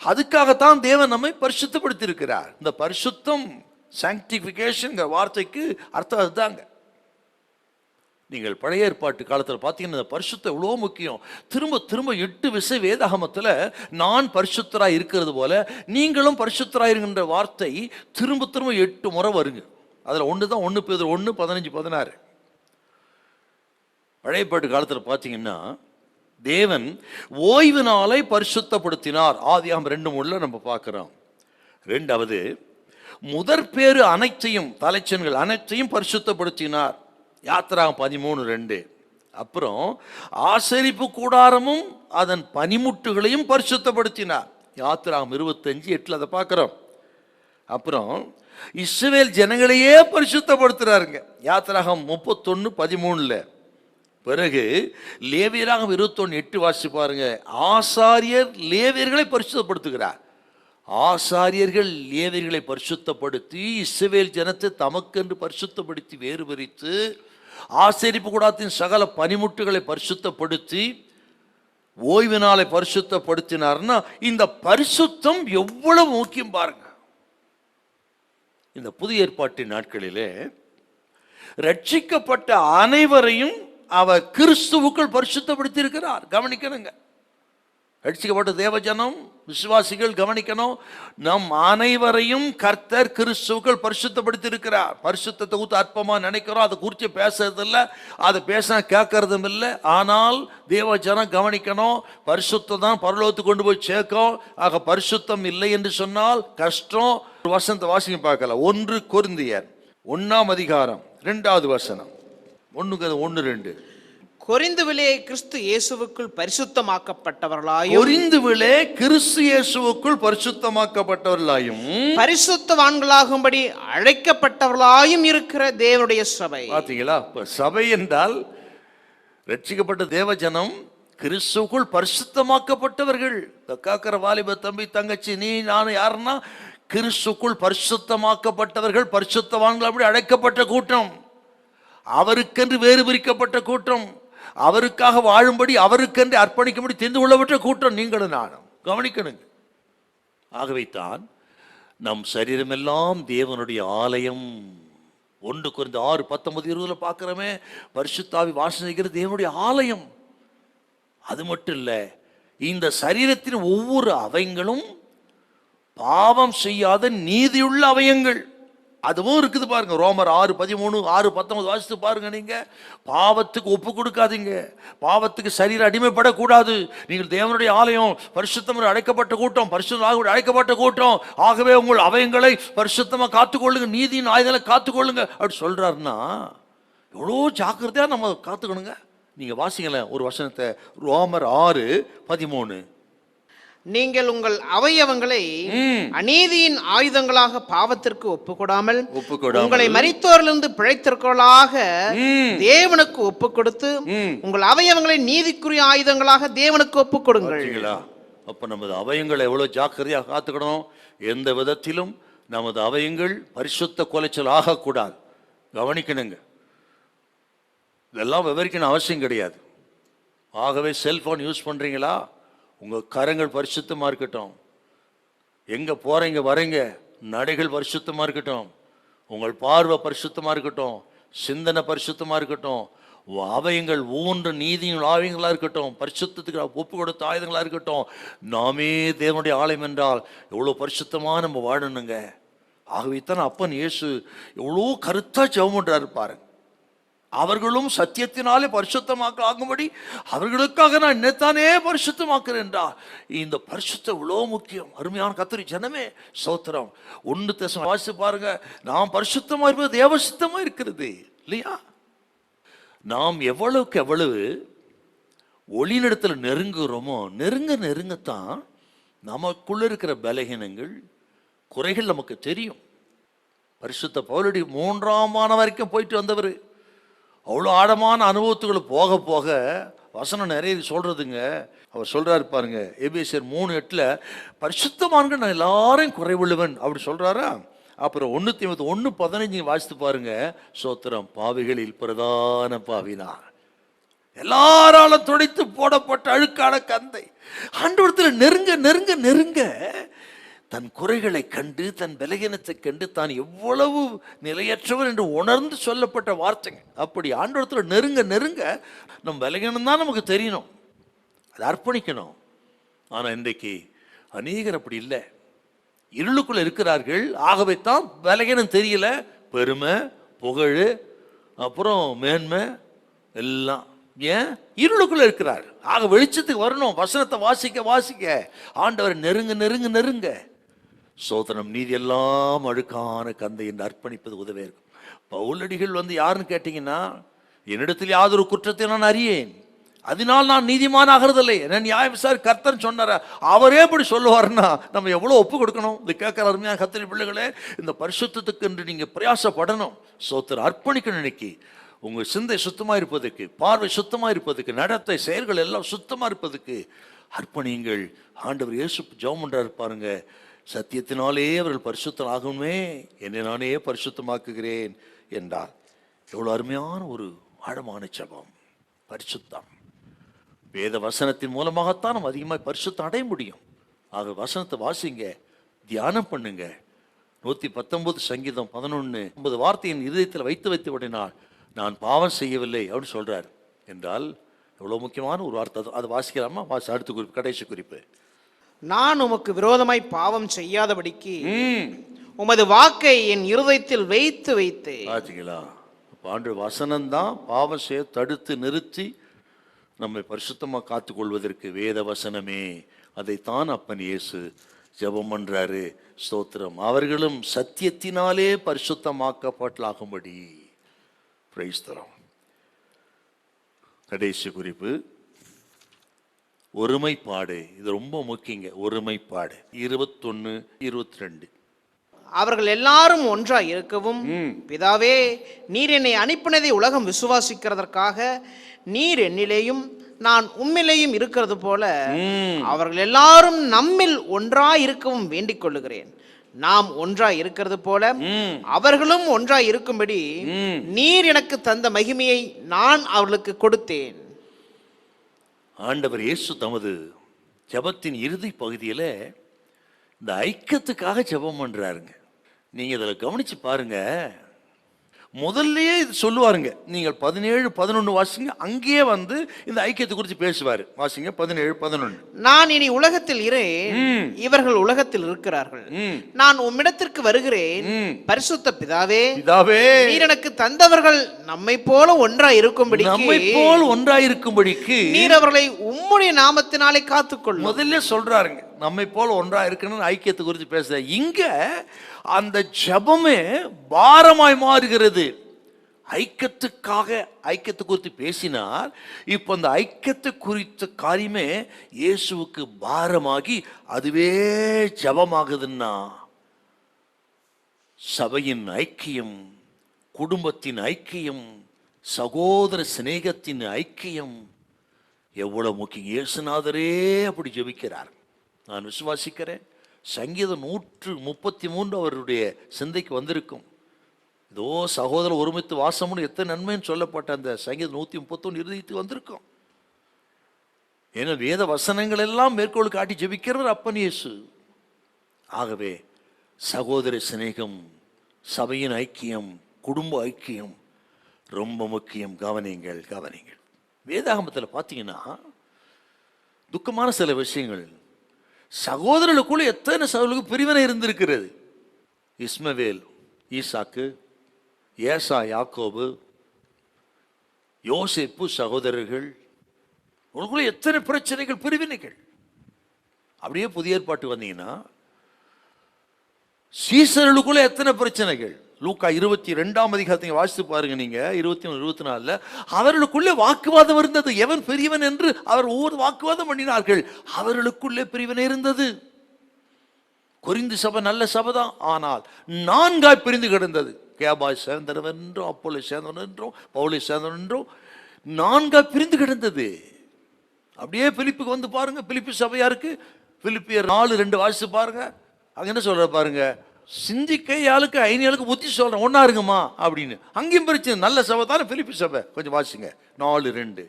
B: அதுக்காகத்தான் தேவன் நம்மை பரிசுத்தப்படுத்தி இருக்கிறார். இந்த பரிசுத்தம், சாங்டிஃபிகேஷன் வார்த்தைக்கு அர்த்தம் அதுதாங்க. நீங்கள் பழைய ஏற்பாட்டு காலத்தில் பார்த்தீங்கன்னா இந்த பரிசுத்தம் எவ்வளோ முக்கியம். திரும்ப திரும்ப 8 விசை வேதாகமத்தில் நான் பரிசுத்தராய் இருக்கிறது போல நீங்களும் பரிசுத்தராய் இருக்கின்ற வார்த்தை திரும்ப திரும்ப 8 முறை வருங்க. அதில் ஒன்று தான் 1 பேதுரு 1 15 16. பழைய ஏற்பாட்டு காலத்தில் பார்த்தீங்கன்னா தேவன் ஓய்வு நாளை பரிசுத்தப்படுத்தினார். ஆதியாகமம் 2:3 நம்ம பார்க்கிறோம். ரெண்டாவது, முதற்பேறு அனைத்தையும், தலைச்சன்கள் அனைத்தையும் பரிசுத்தப்படுத்தினார். யாத்திராகம் 13:2. அப்புறம் ஆசரிப்பு கூடாரமும் அதன் பனிமுட்டுகளையும் பரிசுத்தப்படுத்தினார். யாத்திராகம் 25:8 அதை பார்க்கிறோம். அப்புறம் இஸ்ரவேல் ஜனங்களையே பரிசுத்தப்படுத்துறாருங்க. யாத்திராகம் 31:13. பிறகு லேவியராகம் 21:8 வாசி பாருங்க. ஆசாரியர் லேவியர்களை பரிசுத்தப்படுத்துகிறார். ஆசாரியர்கள் லேவியர்களை பரிசுத்தப்படுத்தி இஸ்ரவேல் ஜனத்தை தமக்கென்று பரிசுத்தப்படுத்தி வேறு பிரித்து ஆசரிப்பு கூடாரத்தின் சகல பனிமுட்டுகளை பரிசுத்தப்படுத்தி ஓய்வு நாளை பரிசுத்தப்படுத்தினார்னா இந்த பரிசுத்தம் எவ்வளவு முக்கியம் பாருங்க. இந்த புதிய ஏற்பாட்டின் நாட்களிலே ரட்சிக்கப்பட்ட அனைவரையும் அவர் கிறிஸ்துவுக்குள் பரிசுத்தப்படுத்தி இருக்கிறார். கவனிக்கணுங்க, ரட்சிக்கப்பட்ட தேவஜனம் விசுவாசிகள் கவனிக்கணும், நம் அனைவரையும் கர்த்தர் கிறிஸ்துவுக்குள் பரிசுத்தப்படுத்தி இருக்கிறார். பரிசுத்தத்தை ஊத்து அற்பமா நினைக்கிறோம், அதை குறித்து பேசுறது இல்லை, அதை பேசினா கேட்கறதும் இல்லை. ஆனால் தேவஜனம் கவனிக்கணும், பரிசுத்தம் தான் பரலோகத்துக்கு கொண்டு போய் சேர்க்கும். ஆக பரிசுத்தம் இல்லை என்று சொன்னால் கஷ்டம். வசனத்தை வாசிக்க பார்க்கலாம். 1 கொரிந்தியர் 1:2 1:1-2.
C: கொரிந்துவிலே கிறிஸ்து இயேசுவுக்குள் பரிசுத்தமாக்கப்பட்டவர்களாயும்,
B: கொரிந்துவிலே கிறிஸ்து இயேசுவுக்குள் பரிசுத்தமாக்கப்பட்டவர்களாயும்
C: பரிசுத்தவான்களாகும்படி அழைக்கப்பட்டவர்களாயும் இருக்கிற தேவனுடைய சபை.
B: பாத்தீங்களா? சபை என்றால் ரட்சிக்கப்பட்ட தேவஜனம், கிறிஸ்துவுக்குள் பரிசுத்தமாக்கப்பட்டவர்கள். காக்கிற வாலிப தம்பி தங்கச்சி நீ நானும் யாருன்னா கிறிஸ்துவுக்குள் பரிசுத்தமாக்கப்பட்டவர்கள், பரிசுத்தவான்கள், அப்படி அழைக்கப்பட்ட கூட்டம், அவருக்கென்று வேறு பிரிக்கப்பட்ட கூட்டம், அவருக்காக வாழும்படி அவருக்கென்று அர்ப்பணிக்கும்படி தெரிந்து கொள்ளப்பட்ட கூட்டம் நீங்களும் நானும். கவனிக்கணுங்க. ஆகவே தான் நம் சரீரமெல்லாம் தேவனுடைய ஆலயம். 1 கொரிந்தியர் 6:19-20 பார்க்கிறோமே, பரிசுத்தாவி வாசம் செய்கிற தேவனுடைய ஆலயம். அது மட்டும் இல்லை, இந்த சரீரத்தின் ஒவ்வொரு அவயங்களும் பாவம் செய்யாத நீதியுள்ள அவயங்கள். அதுவும் இருக்குது பாருங்க. ரோமர் 6:13 6:19 வாசித்து பாருங்க. நீங்க பாவத்துக்கு ஒப்பு கொடுக்காதீங்க, பாவத்துக்கு சரீரம் அடிமைப்படக்கூடாது. நீங்கள் தேவனுடைய ஆலயம், பரிசுத்தம் அழைக்கப்பட்ட கூட்டம், பரிசுத்தமாக அழைக்கப்பட்ட கூட்டம். ஆகவே உங்கள் அவயங்களை பரிசுத்தமா காத்துக்கொள்ளுங்க, நீதியின் ஆயுதங்களை காத்துக்கொள்ளுங்க அப்படி சொல்றாருன்னா எவ்வளோ ஜாக்கிரதையா நம்ம காத்துக்கணுங்க. நீங்க வாசிங்களேன் ஒரு வசனத்தை, ரோமர் 6:13.
C: நீங்கள் உங்கள் அவயவங்களை அநீதியின் ஆயுதங்களாக பாவத்திற்கு ஒப்புக்கொடாமல் உங்களை மரித்தோரிலிருந்து பிழைத்திருக்களாக தேவனுக்கு ஒப்பு கொடுத்து உங்கள் அவயவங்களை நீதிக்குரிய ஆயுதங்களாக தேவனுக்கு ஒப்பு கொடுங்கள்.
B: அப்ப நமது அவயங்களை எவ்வளவு ஜாக்கிரதையாக காத்துக்கணும். எந்த விதத்திலும் நமது அவயங்கள் பரிசுத்த குலைச்சல் ஆகக்கூடாது. கவனிக்கணுங்க. இதெல்லாம் விவரிக்கணும் அவசியம் கிடையாது. ஆகவே செல்போன் யூஸ் பண்றீங்களா, உங்கள் கரங்கள் பரிசுத்தமாக இருக்கட்டும். எங்கே போகிறீங்க வரீங்க நடைகள் பரிசுத்தமாக இருக்கட்டும். உங்கள் பார்வை பரிசுத்தமாக இருக்கட்டும். சிந்தனை பரிசுத்தமாக இருக்கட்டும். அவயங்கள் ஒவ்வொன்று நீதியின் ஆலயங்களா இருக்கட்டும், பரிசுத்தத்துக்கு ஒப்பு கொடுத்த ஆயுதங்களா இருக்கட்டும், நாமே தேவனுடைய ஆலயம் என்றால் எவ்வளோ பரிசுத்தமா நம்ம வாழணுங்க. ஆகவே தான் அப்பன் இயேசு எவ்வளோ கருத்தா ஜெபம் பண்றாரு பாருங்க. அவர்களும் சத்தியத்தினாலே பரிசுத்தமாக்க ஆகும்படி அவர்களுக்காக நான் என்னத்தானே பரிசுத்தமாக்குறேன் என்றார். இந்த பரிசுத்தம் இவ்வளோ முக்கியம். அருமையான கர்த்தருடைய ஜனமே ஸ்தோத்திரம். 1 தெசலோனிக்கேயர் வாசித்து பாருங்க. நாம் பரிசுத்தமா இருப்பது தேவசித்தமா இருக்கிறது இல்லையா? நாம் எவ்வளவுக்கு எவ்வளவு ஒளியினிடத்துல நெருங்குறோமோ நெருங்கத்தான் நமக்குள்ள இருக்கிற பலகீனங்கள், குறைகள் நமக்கு தெரியும். பரிசுத்த பவுலடி 3ஆம் வரைக்கும் போயிட்டு வந்தவர். அவ்வளோ ஆழமான அனுபவத்துக்குள்ள போக போக வசனம் நிறைய சொல்றதுங்க. அவர் சொல்றாரு பாருங்க, எபேசியர் 3:8 பரிசுத்தமான்கள் நான் எல்லாரையும் குறைவுள்ளவன் அப்படி சொல்றாரா. அப்புறம் 1 தீமோத்தேயு 1:15 வாசித்து பாருங்க. சோத்திரம், பாவிகளில் பிரதான பாவினார், எல்லாராலும் துடைத்து போடப்பட்ட அழுக்கான கந்தை. ஆண்டவரத்தில் நெருங்க நெருங்க நெருங்க தன் குறைகளை கண்டு, தன் பலகீனத்தை கண்டு, தான் எவ்வளவு நிலையற்றவர் என்று உணர்ந்து சொல்லப்பட்ட வார்த்தைங்க. அப்படி ஆண்டவரத்தில் நெருங்க நெருங்க நம்ம பலகீனம் தான் நமக்கு தெரியணும், அதை அர்ப்பணிக்கணும். ஆனால் இன்றைக்கு அநேகர் அப்படி இல்லை, இருளுக்குள்ள இருக்கிறார்கள். ஆகவே தான் பலகீனம் தெரியல. பெருமை, புகழ், அப்புறம் மேன்மை எல்லாம் ஏன் இருளுக்குள்ள இருக்கிறார். ஆக வெளிச்சத்துக்கு வரணும், வசனத்தை வாசிக்க வாசிக்க ஆண்டவர் நெருங்க நெருங்க நெருங்க. சோதனம் நீதி எல்லாம் அழுக்கான கந்தை என்று அர்ப்பணிப்பது உதவே இருக்கும். பவுலடிகள் யாருன்னு கேட்டீங்கன்னா, என்னிடத்தில் யாதொரு குற்றத்தை நான் அறியேன், அதனால் நான் நீதிமான் ஆகிறதில்லை, என்ன நியாய விசாரி கர்த்தர் சொன்னார. அவரே இப்படி சொல்லுவார்னா நம்ம எவ்வளோ ஒப்பு கொடுக்கணும். இது கேட்கிற அருமையான கர்த்தரின் பிள்ளைகளே, இந்த பரிசுத்தத்துக்கு என்று நீங்க பிரயாசப்படணும். சோத்திரம் அர்ப்பணிக்கணும். இன்னைக்கு உங்க சிந்தை சுத்தமா இருப்பதற்கு, பார்வை சுத்தமா இருப்பதற்கு, நடத்தை செயல்கள் எல்லாம் சுத்தமா இருப்பதற்கு அர்ப்பணியுங்கள். ஆண்டவர் இயேசு ஜெபம் பண்றாரு பாருங்க, சத்தியத்தினாலே அவர்கள் பரிசுத்தம் ஆகுமே, என்னை நானே பரிசுத்தமாக்குகிறேன் என்றார். எவ்வளவு அருமையான ஒரு ஆழமான ஜெபம். பரிசுத்தம் வேத வசனத்தின் மூலமாகத்தான் நம்ம அதிகமாக பரிசுத்தம் அடைய முடியும். ஆக வசனத்தை வாசிங்க, தியானம் பண்ணுங்க. 119 சங்கீதம் 11 வார்த்தையின் இதயத்தில் வைத்து விடினால் நான் பாவம் செய்யவில்லை அப்படின்னு சொல்றார் என்றால் எவ்வளவு முக்கியமான ஒரு வார்த்தை. அதை வாசிக்கலாமா? அடுத்த குறிப்பு, கடைசி குறிப்பு.
C: நான் உமக்கு விரோதமாய் பாவம் செய்யாதபடிக்கு உமது வாக்கை என் இருதயத்தில் வைத்து வைத்து.
B: ஆச்சுங்களா? ஆண்டு வசனம்தான் பாவம் செய்ய தடுத்து நிறுத்தி நம்மை பரிசுத்தமாக காத்துக்கொள்வதற்கு வேத வசனமே. அதைத்தான் அப்பன் இயேசு ஜெபம் பண்றாரு. ஸ்தோத்திரம். அவர்களும் சத்தியத்தினாலே பரிசுத்தமாக்கப்பட்டாகும்படி. பிரைஸ் தரோம். கடைசி குறிப்பு, ஒருமைப்பாடு. இது ரொம்ப முக்கியங்க. ஒருமைப்பாடு 21-22.
C: அவர்கள் எல்லாரும் ஒன்றாய் இருக்கவும், பிதாவே நீர் என்னை அனுப்பினதை உலகம் விசுவாசிக்கிறதற்காக நீர் என்னிலேயும் நான் உம்மிலேயும் இருக்கிறது போல அவர்கள் எல்லாரும் நம்மில் ஒன்றாய் இருக்கவும் வேண்டிக் கொள்ளுகிறேன். நாம் ஒன்றாய் இருக்கிறது போல அவர்களும் ஒன்றாய் இருக்கும்படி நீர் எனக்கு தந்த மகிமையை நான் அவர்களுக்கு கொடுத்தேன்.
B: ஆண்டவர் இயேசு தமது ஜெபத்தின் இறுதி பகுதியில் இந்த ஐக்கியத்துக்காக ஜெபம் பண்றாருங்க. நீங்க இதில் கவனிச்சு பாருங்க. முதல்லயே இது சொல்லுவாருங்க. நீங்கள் 17-11 வாசிங்க. அங்கேயே இந்த ஐக்கியத்தை குறித்து பேசுவாரு. வாசிங்க 17-11.
C: நான் இனி உலகத்தில் இரேன், இவர்கள் உலகத்தில் இருக்கிறார்கள். நான் உம்மிடத்திற்கு வருகிறேன். பரிசுத்த பிதாவே, நீர் எனக்கு தந்தவர்கள் நம்மை போல ஒன்றாய் இருக்கும்படிக்கு நீர் அவர்களை உம்முடைய நாமத்தினாலே காத்துக்கொள்ளும்.
B: முதல்ல சொல்றாருங்க, நம்மை போல ஒன்றா இருக்கணும்னு ஐக்கியத்தை குறித்து பேச. இங்க அந்த ஜெபமே பாரமாய் மாறுகிறது. ஐக்கியத்தை குறித்து பேசினார். இப்ப அந்த ஐக்கியத்தை குறித்த காரியமே இயேசுவுக்கு பாரமாகி அதுவே ஜெபமாகுதுன்னா, சபையின் ஐக்கியம், குடும்பத்தின் ஐக்கியம், சகோதர சிநேகத்தின் ஐக்கியம் எவ்வளவு முக்கியம். இயேசுநாதரே அப்படி ஜெபிக்கிறார். நான் விசுவாசிக்கிறேன். சங்கீதம் 133 அவருடைய சிந்தைக்கு வந்திருக்கும். இதோ சகோதர ஒருமித்து வாசம்னு எத்தனை நன்மைன்னு சொல்லப்பட்ட அந்த சங்கீதம் 131 இறுதியத்துக்கு வந்திருக்கும். ஏன்னா வேத வசனங்கள் எல்லாம் மேற்கோள் காட்டி ஜெபிக்கிறவர் அப்பன் இயேசு. ஆகவே சகோதர சிநேகம், சபையின் ஐக்கியம், குடும்ப ஐக்கியம் ரொம்ப முக்கியம். கவனிங்கள் கவனிங்கள். வேதாகமத்தில் பார்த்தீங்கன்னா துக்கமான சில விஷயங்கள். சகோதரர்களுக்குள்ள எத்தனை சகோதரர்களுக்கு பிரிவினை இருந்திருக்கிறது. இஸ்மவேல் ஈசாக்கு, ஏசா யாக்கோபு, யோசேப்பு சகோதரர்கள், உங்களுக்குள்ள எத்தனை பிரச்சனைகள், பிரிவினைகள். அப்படியே புதிய ஏற்பாட்டு வந்தீங்கன்னா சீசர்களுக்குள்ள எத்தனை பிரச்சனைகள். லூக்கா 22ஆம் அதிகாரத்தை வாசித்து பாருங்க நீங்க. 23, 24 அவர்களுக்குள்ளே வாக்குவாதம் இருந்தது. எவன் பெரியவன் என்று அவர் ஒவ்வொரு வாக்குவாதம் பண்ணினார்கள். அவர்களுக்குள்ளே பிரிவினை இருந்தது. கொரிந்து சபை நல்ல சபை தான், ஆனால் 4 பிரிந்து கிடந்தது. கேபாய் சேர்ந்தவன் என்றும், அப்போலை சேர்ந்தவன் என்றும், பவுலை சேர்ந்தவன் என்றும் 4 பிரிந்து கிடந்தது. அப்படியே பிலிப்புக்கு வந்து பாருங்க. பிலிப்பு சபையா இருக்கு. பிலிப்பியர் 4:2 வாசித்து பாருங்க. அங்க என்ன சொல்ற பாருங்க. சிந்திக்கையாளுக்கு 5 புத்தி சொல்றேன், ஒன்னா இருக்குமா அப்படின்னு. அங்கேயும் பிரச்சனை. நல்ல சபை தானே பிலிப்பி சபை. கொஞ்சம் வாசிங்க 4:2.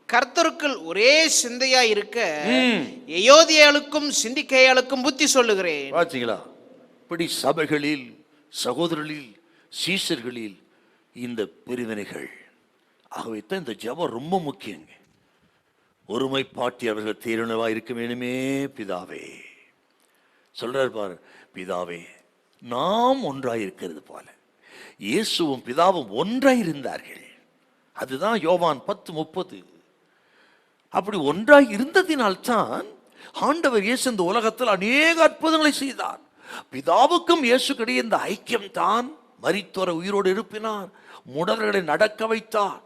C: கர்த்தருக்குள் ஒரே சிந்தையா இருக்க எயோதியாளுக்கும் சிந்திக்கையாளுக்கும் புத்தி சொல்லுகிறேன்.
B: பாத்தீங்களா? இப்படி சபைகளில், சகோதரர்களில், சீஷர்களில் இந்த பிரிவினைகள். ஆகவே தான் இந்த ஜெபம் ரொம்ப முக்கியங்க. ஒருமைப்பாட்டி அவர்கள் தீர்ணவா இருக்க வேணுமே பிதாவே. சொல்றார் பாரு, பிதாவே நாம் ஒன்றாயிருக்கிறது போல இயேசுவும் பிதாவும் ஒன்றாயிருந்தார்கள். அதுதான் யோவான் 10:30. அப்படி ஒன்றாய் இருந்ததினால்தான் ஆண்டவர் இயேசு இந்த உலகத்தில் அநேக அற்புதங்களை செய்தார். பிதாவுக்கும் இயேசுக்கிடையே இந்த ஐக்கியம் தான் மரித்தோரை உயிரோடு எழுப்பினார், முடவர்களை நடக்க வைத்தார்,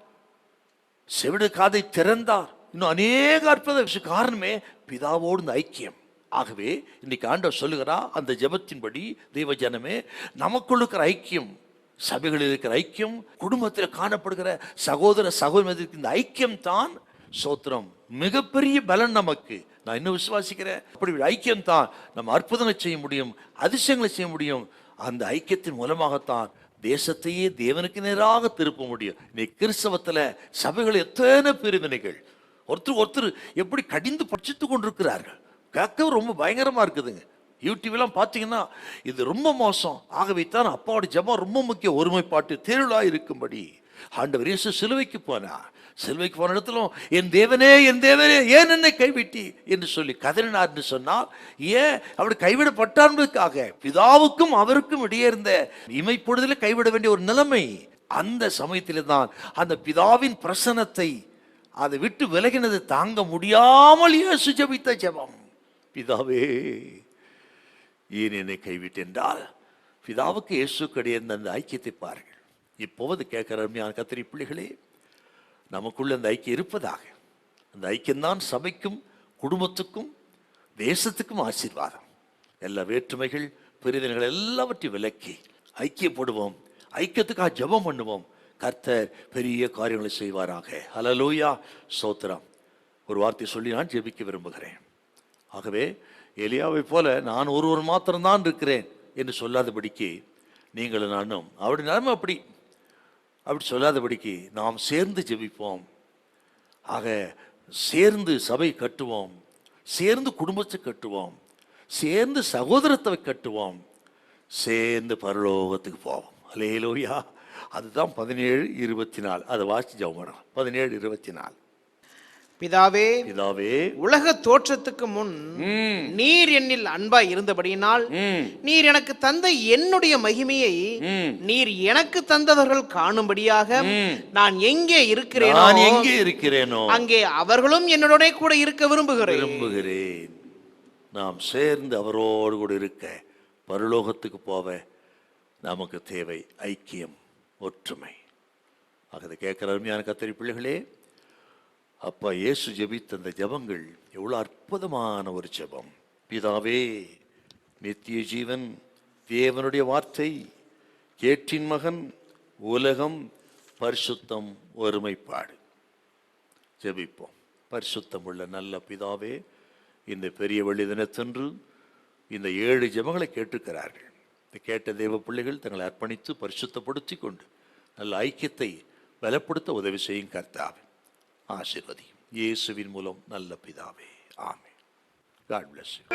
B: செவிடு காதை திறந்தார், இன்னும் அநேக அற்புத காரணமே பிதாவோடு இந்த ஐக்கியம். ஆகவே இன்னைக்கு ஆண்டவர் சொல்லுகிறா, அந்த ஜெபத்தின்படி தெய்வ ஜனமே, நமக்குள் இருக்கிற ஐக்கியம், சபைகளில் இருக்கிற ஐக்கியம், குடும்பத்தில் காணப்படுகிற சகோதர சகோதரர்களுக்கு இந்த ஐக்கியம் தான் சோத்திரம் மிகப்பெரிய பலன் நமக்கு. நான் இன்னும் விசுவாசிக்கிறேன். அப்படி ஐக்கியம் தான் நம்ம அற்புதங்களை செய்ய முடியும், அதிசயங்களை செய்ய முடியும். அந்த ஐக்கியத்தின் மூலமாகத்தான் தேசத்தையே தேவனுக்கு நேராக திருப்ப முடியும். இன்னைக்கு கிறிஸ்தவத்துல சபைகள் எத்தனை பிரிவினைகள், ஒருத்தர் எப்படி கடிந்து பட்சித்து கொண்டிருக்கிறார்கள். கேட்க ரொம்ப பயங்கரமா இருக்குதுங்க. யூடியூப்லாம் பார்த்தீங்கன்னா இது ரொம்ப மோசம். ஆகவே தான் அப்பாவோட ஜெபம் ரொம்ப முக்கியம். ஒருமைப்பாட்டு தேர்வுலா இருக்கும்படி ஆண்டவர் இயேசு சிலுவைக்கு போனார். சிலுவைக்கு போன இடத்திலும் என் தேவனே என் தேவனே ஏன் என்னை கைவிட்டி என்று சொல்லி கதறினார் என்று சொன்னால், ஏன் அப்படி கைவிடப்பட்டார் என்பதற்காக. பிதாவுக்கும் அவருக்கும் இடையே இருந்த இமைப்பொழுதில் கைவிட வேண்டிய ஒரு நிலைமை. அந்த சமயத்திலே தான் அந்த பிதாவின் பிரசன்னத்தை அதை விட்டு விலகினது தாங்க முடியாமல் இயேசு ஜெபித்த ஜெபம், பிதாவே ஏன் என்னை கைவிட்டென்றால், பிதாவுக்கு இயேசுக்கு இடையே இருந்த அந்த ஐக்கியத்தை பாருங்கள். இப்போது கேட்கிற அருமையான கத்திரி பிள்ளைகளே, நமக்குள்ள அந்த ஐக்கியம் இருப்பதாக. அந்த ஐக்கியம்தான் சபைக்கும் குடும்பத்துக்கும் தேசத்துக்கும் ஆசீர்வாதம். எல்லா வேற்றுமைகள் பிரிவினைகள் எல்லாவற்றையும் விலக்கி ஐக்கியப்படுவோம். ஐக்கியத்துக்காக ஜெபம் பண்ணுவோம். கர்த்தர் பெரிய காரியங்களை செய்வாராக. ஹல்லேலூயா, ஸ்தோத்திரம். ஒரு வார்த்தை சொல்லி நான் ஜெபிக்க விரும்புகிறேன். ஆகவே எலியாவை போல நான் ஒருவர் மாத்திரம்தான் இருக்கிறேன் என்று சொல்லாதபடிக்கு நீங்களும் நானும் அவருடைய நிலைமை அப்படி சொல்லாதபடிக்கு நாம் சேர்ந்து ஜெபிப்போம். ஆக சேர்ந்து சபை கட்டுவோம், சேர்ந்து குடும்பத்தை கட்டுவோம், சேர்ந்து சகோதரத்தை கட்டுவோம், சேர்ந்து பரலோகத்துக்கு போவோம். அல்லேலூயா. அதுதான் 17:24. அதை வாசிச்சு ஜெபம். 17:24.
C: பிதாவே,
B: பிதாவே,
C: உலக தோற்றத்துக்கு முன் நீர் என்னில் அன்பாய் இருந்தபடியினால் நீர் எனக்கு தந்த என்னுடைய மகிமையை நீர் எனக்கு தந்தவர்கள் காணும்படியாக நான் எங்கே இருக்கிறேனோ அங்கே அவர்களும் என்னோட கூட இருக்க விரும்புகிறேன்.
B: நாம் சேர்ந்து அவரோடு கூட இருக்க, பரலோகத்துக்கு போவ நமக்கு தேவை ஐக்கியம், ஒற்றுமை. அதை கேட்கிற அருமையான கத்திரி பிள்ளைகளே, அப்பா இயேசு ஜெபித்த அந்த ஜெபங்கள் எவ்வளவு அற்புதமான ஒரு ஜெபம். பிதாவே, நித்திய ஜீவன், தேவனுடைய வார்த்தை, கேட்டின் மகன், உலகம், பரிசுத்தம், ஒருமைப்பாடு. ஜெபிப்போம். பரிசுத்தம் உள்ள நல்ல பிதாவே, இந்த பெரிய வெள்ளி தினத்தன்று இந்த 7 ஜெபங்களை கேட்டிருக்கிறார்கள். இந்த கேட்ட தேவ பிள்ளைகள் தங்களை அர்ப்பணித்து பரிசுத்தப்படுத்தி கொண்டு நல்ல ஐக்கியத்தை பலப்படுத்த உதவி செய்யும் கர்த்தாவே. ஆசீர்வதி இயேசுவின் மூலம் நல்ல பிதாவே. ஆமென். God bless you.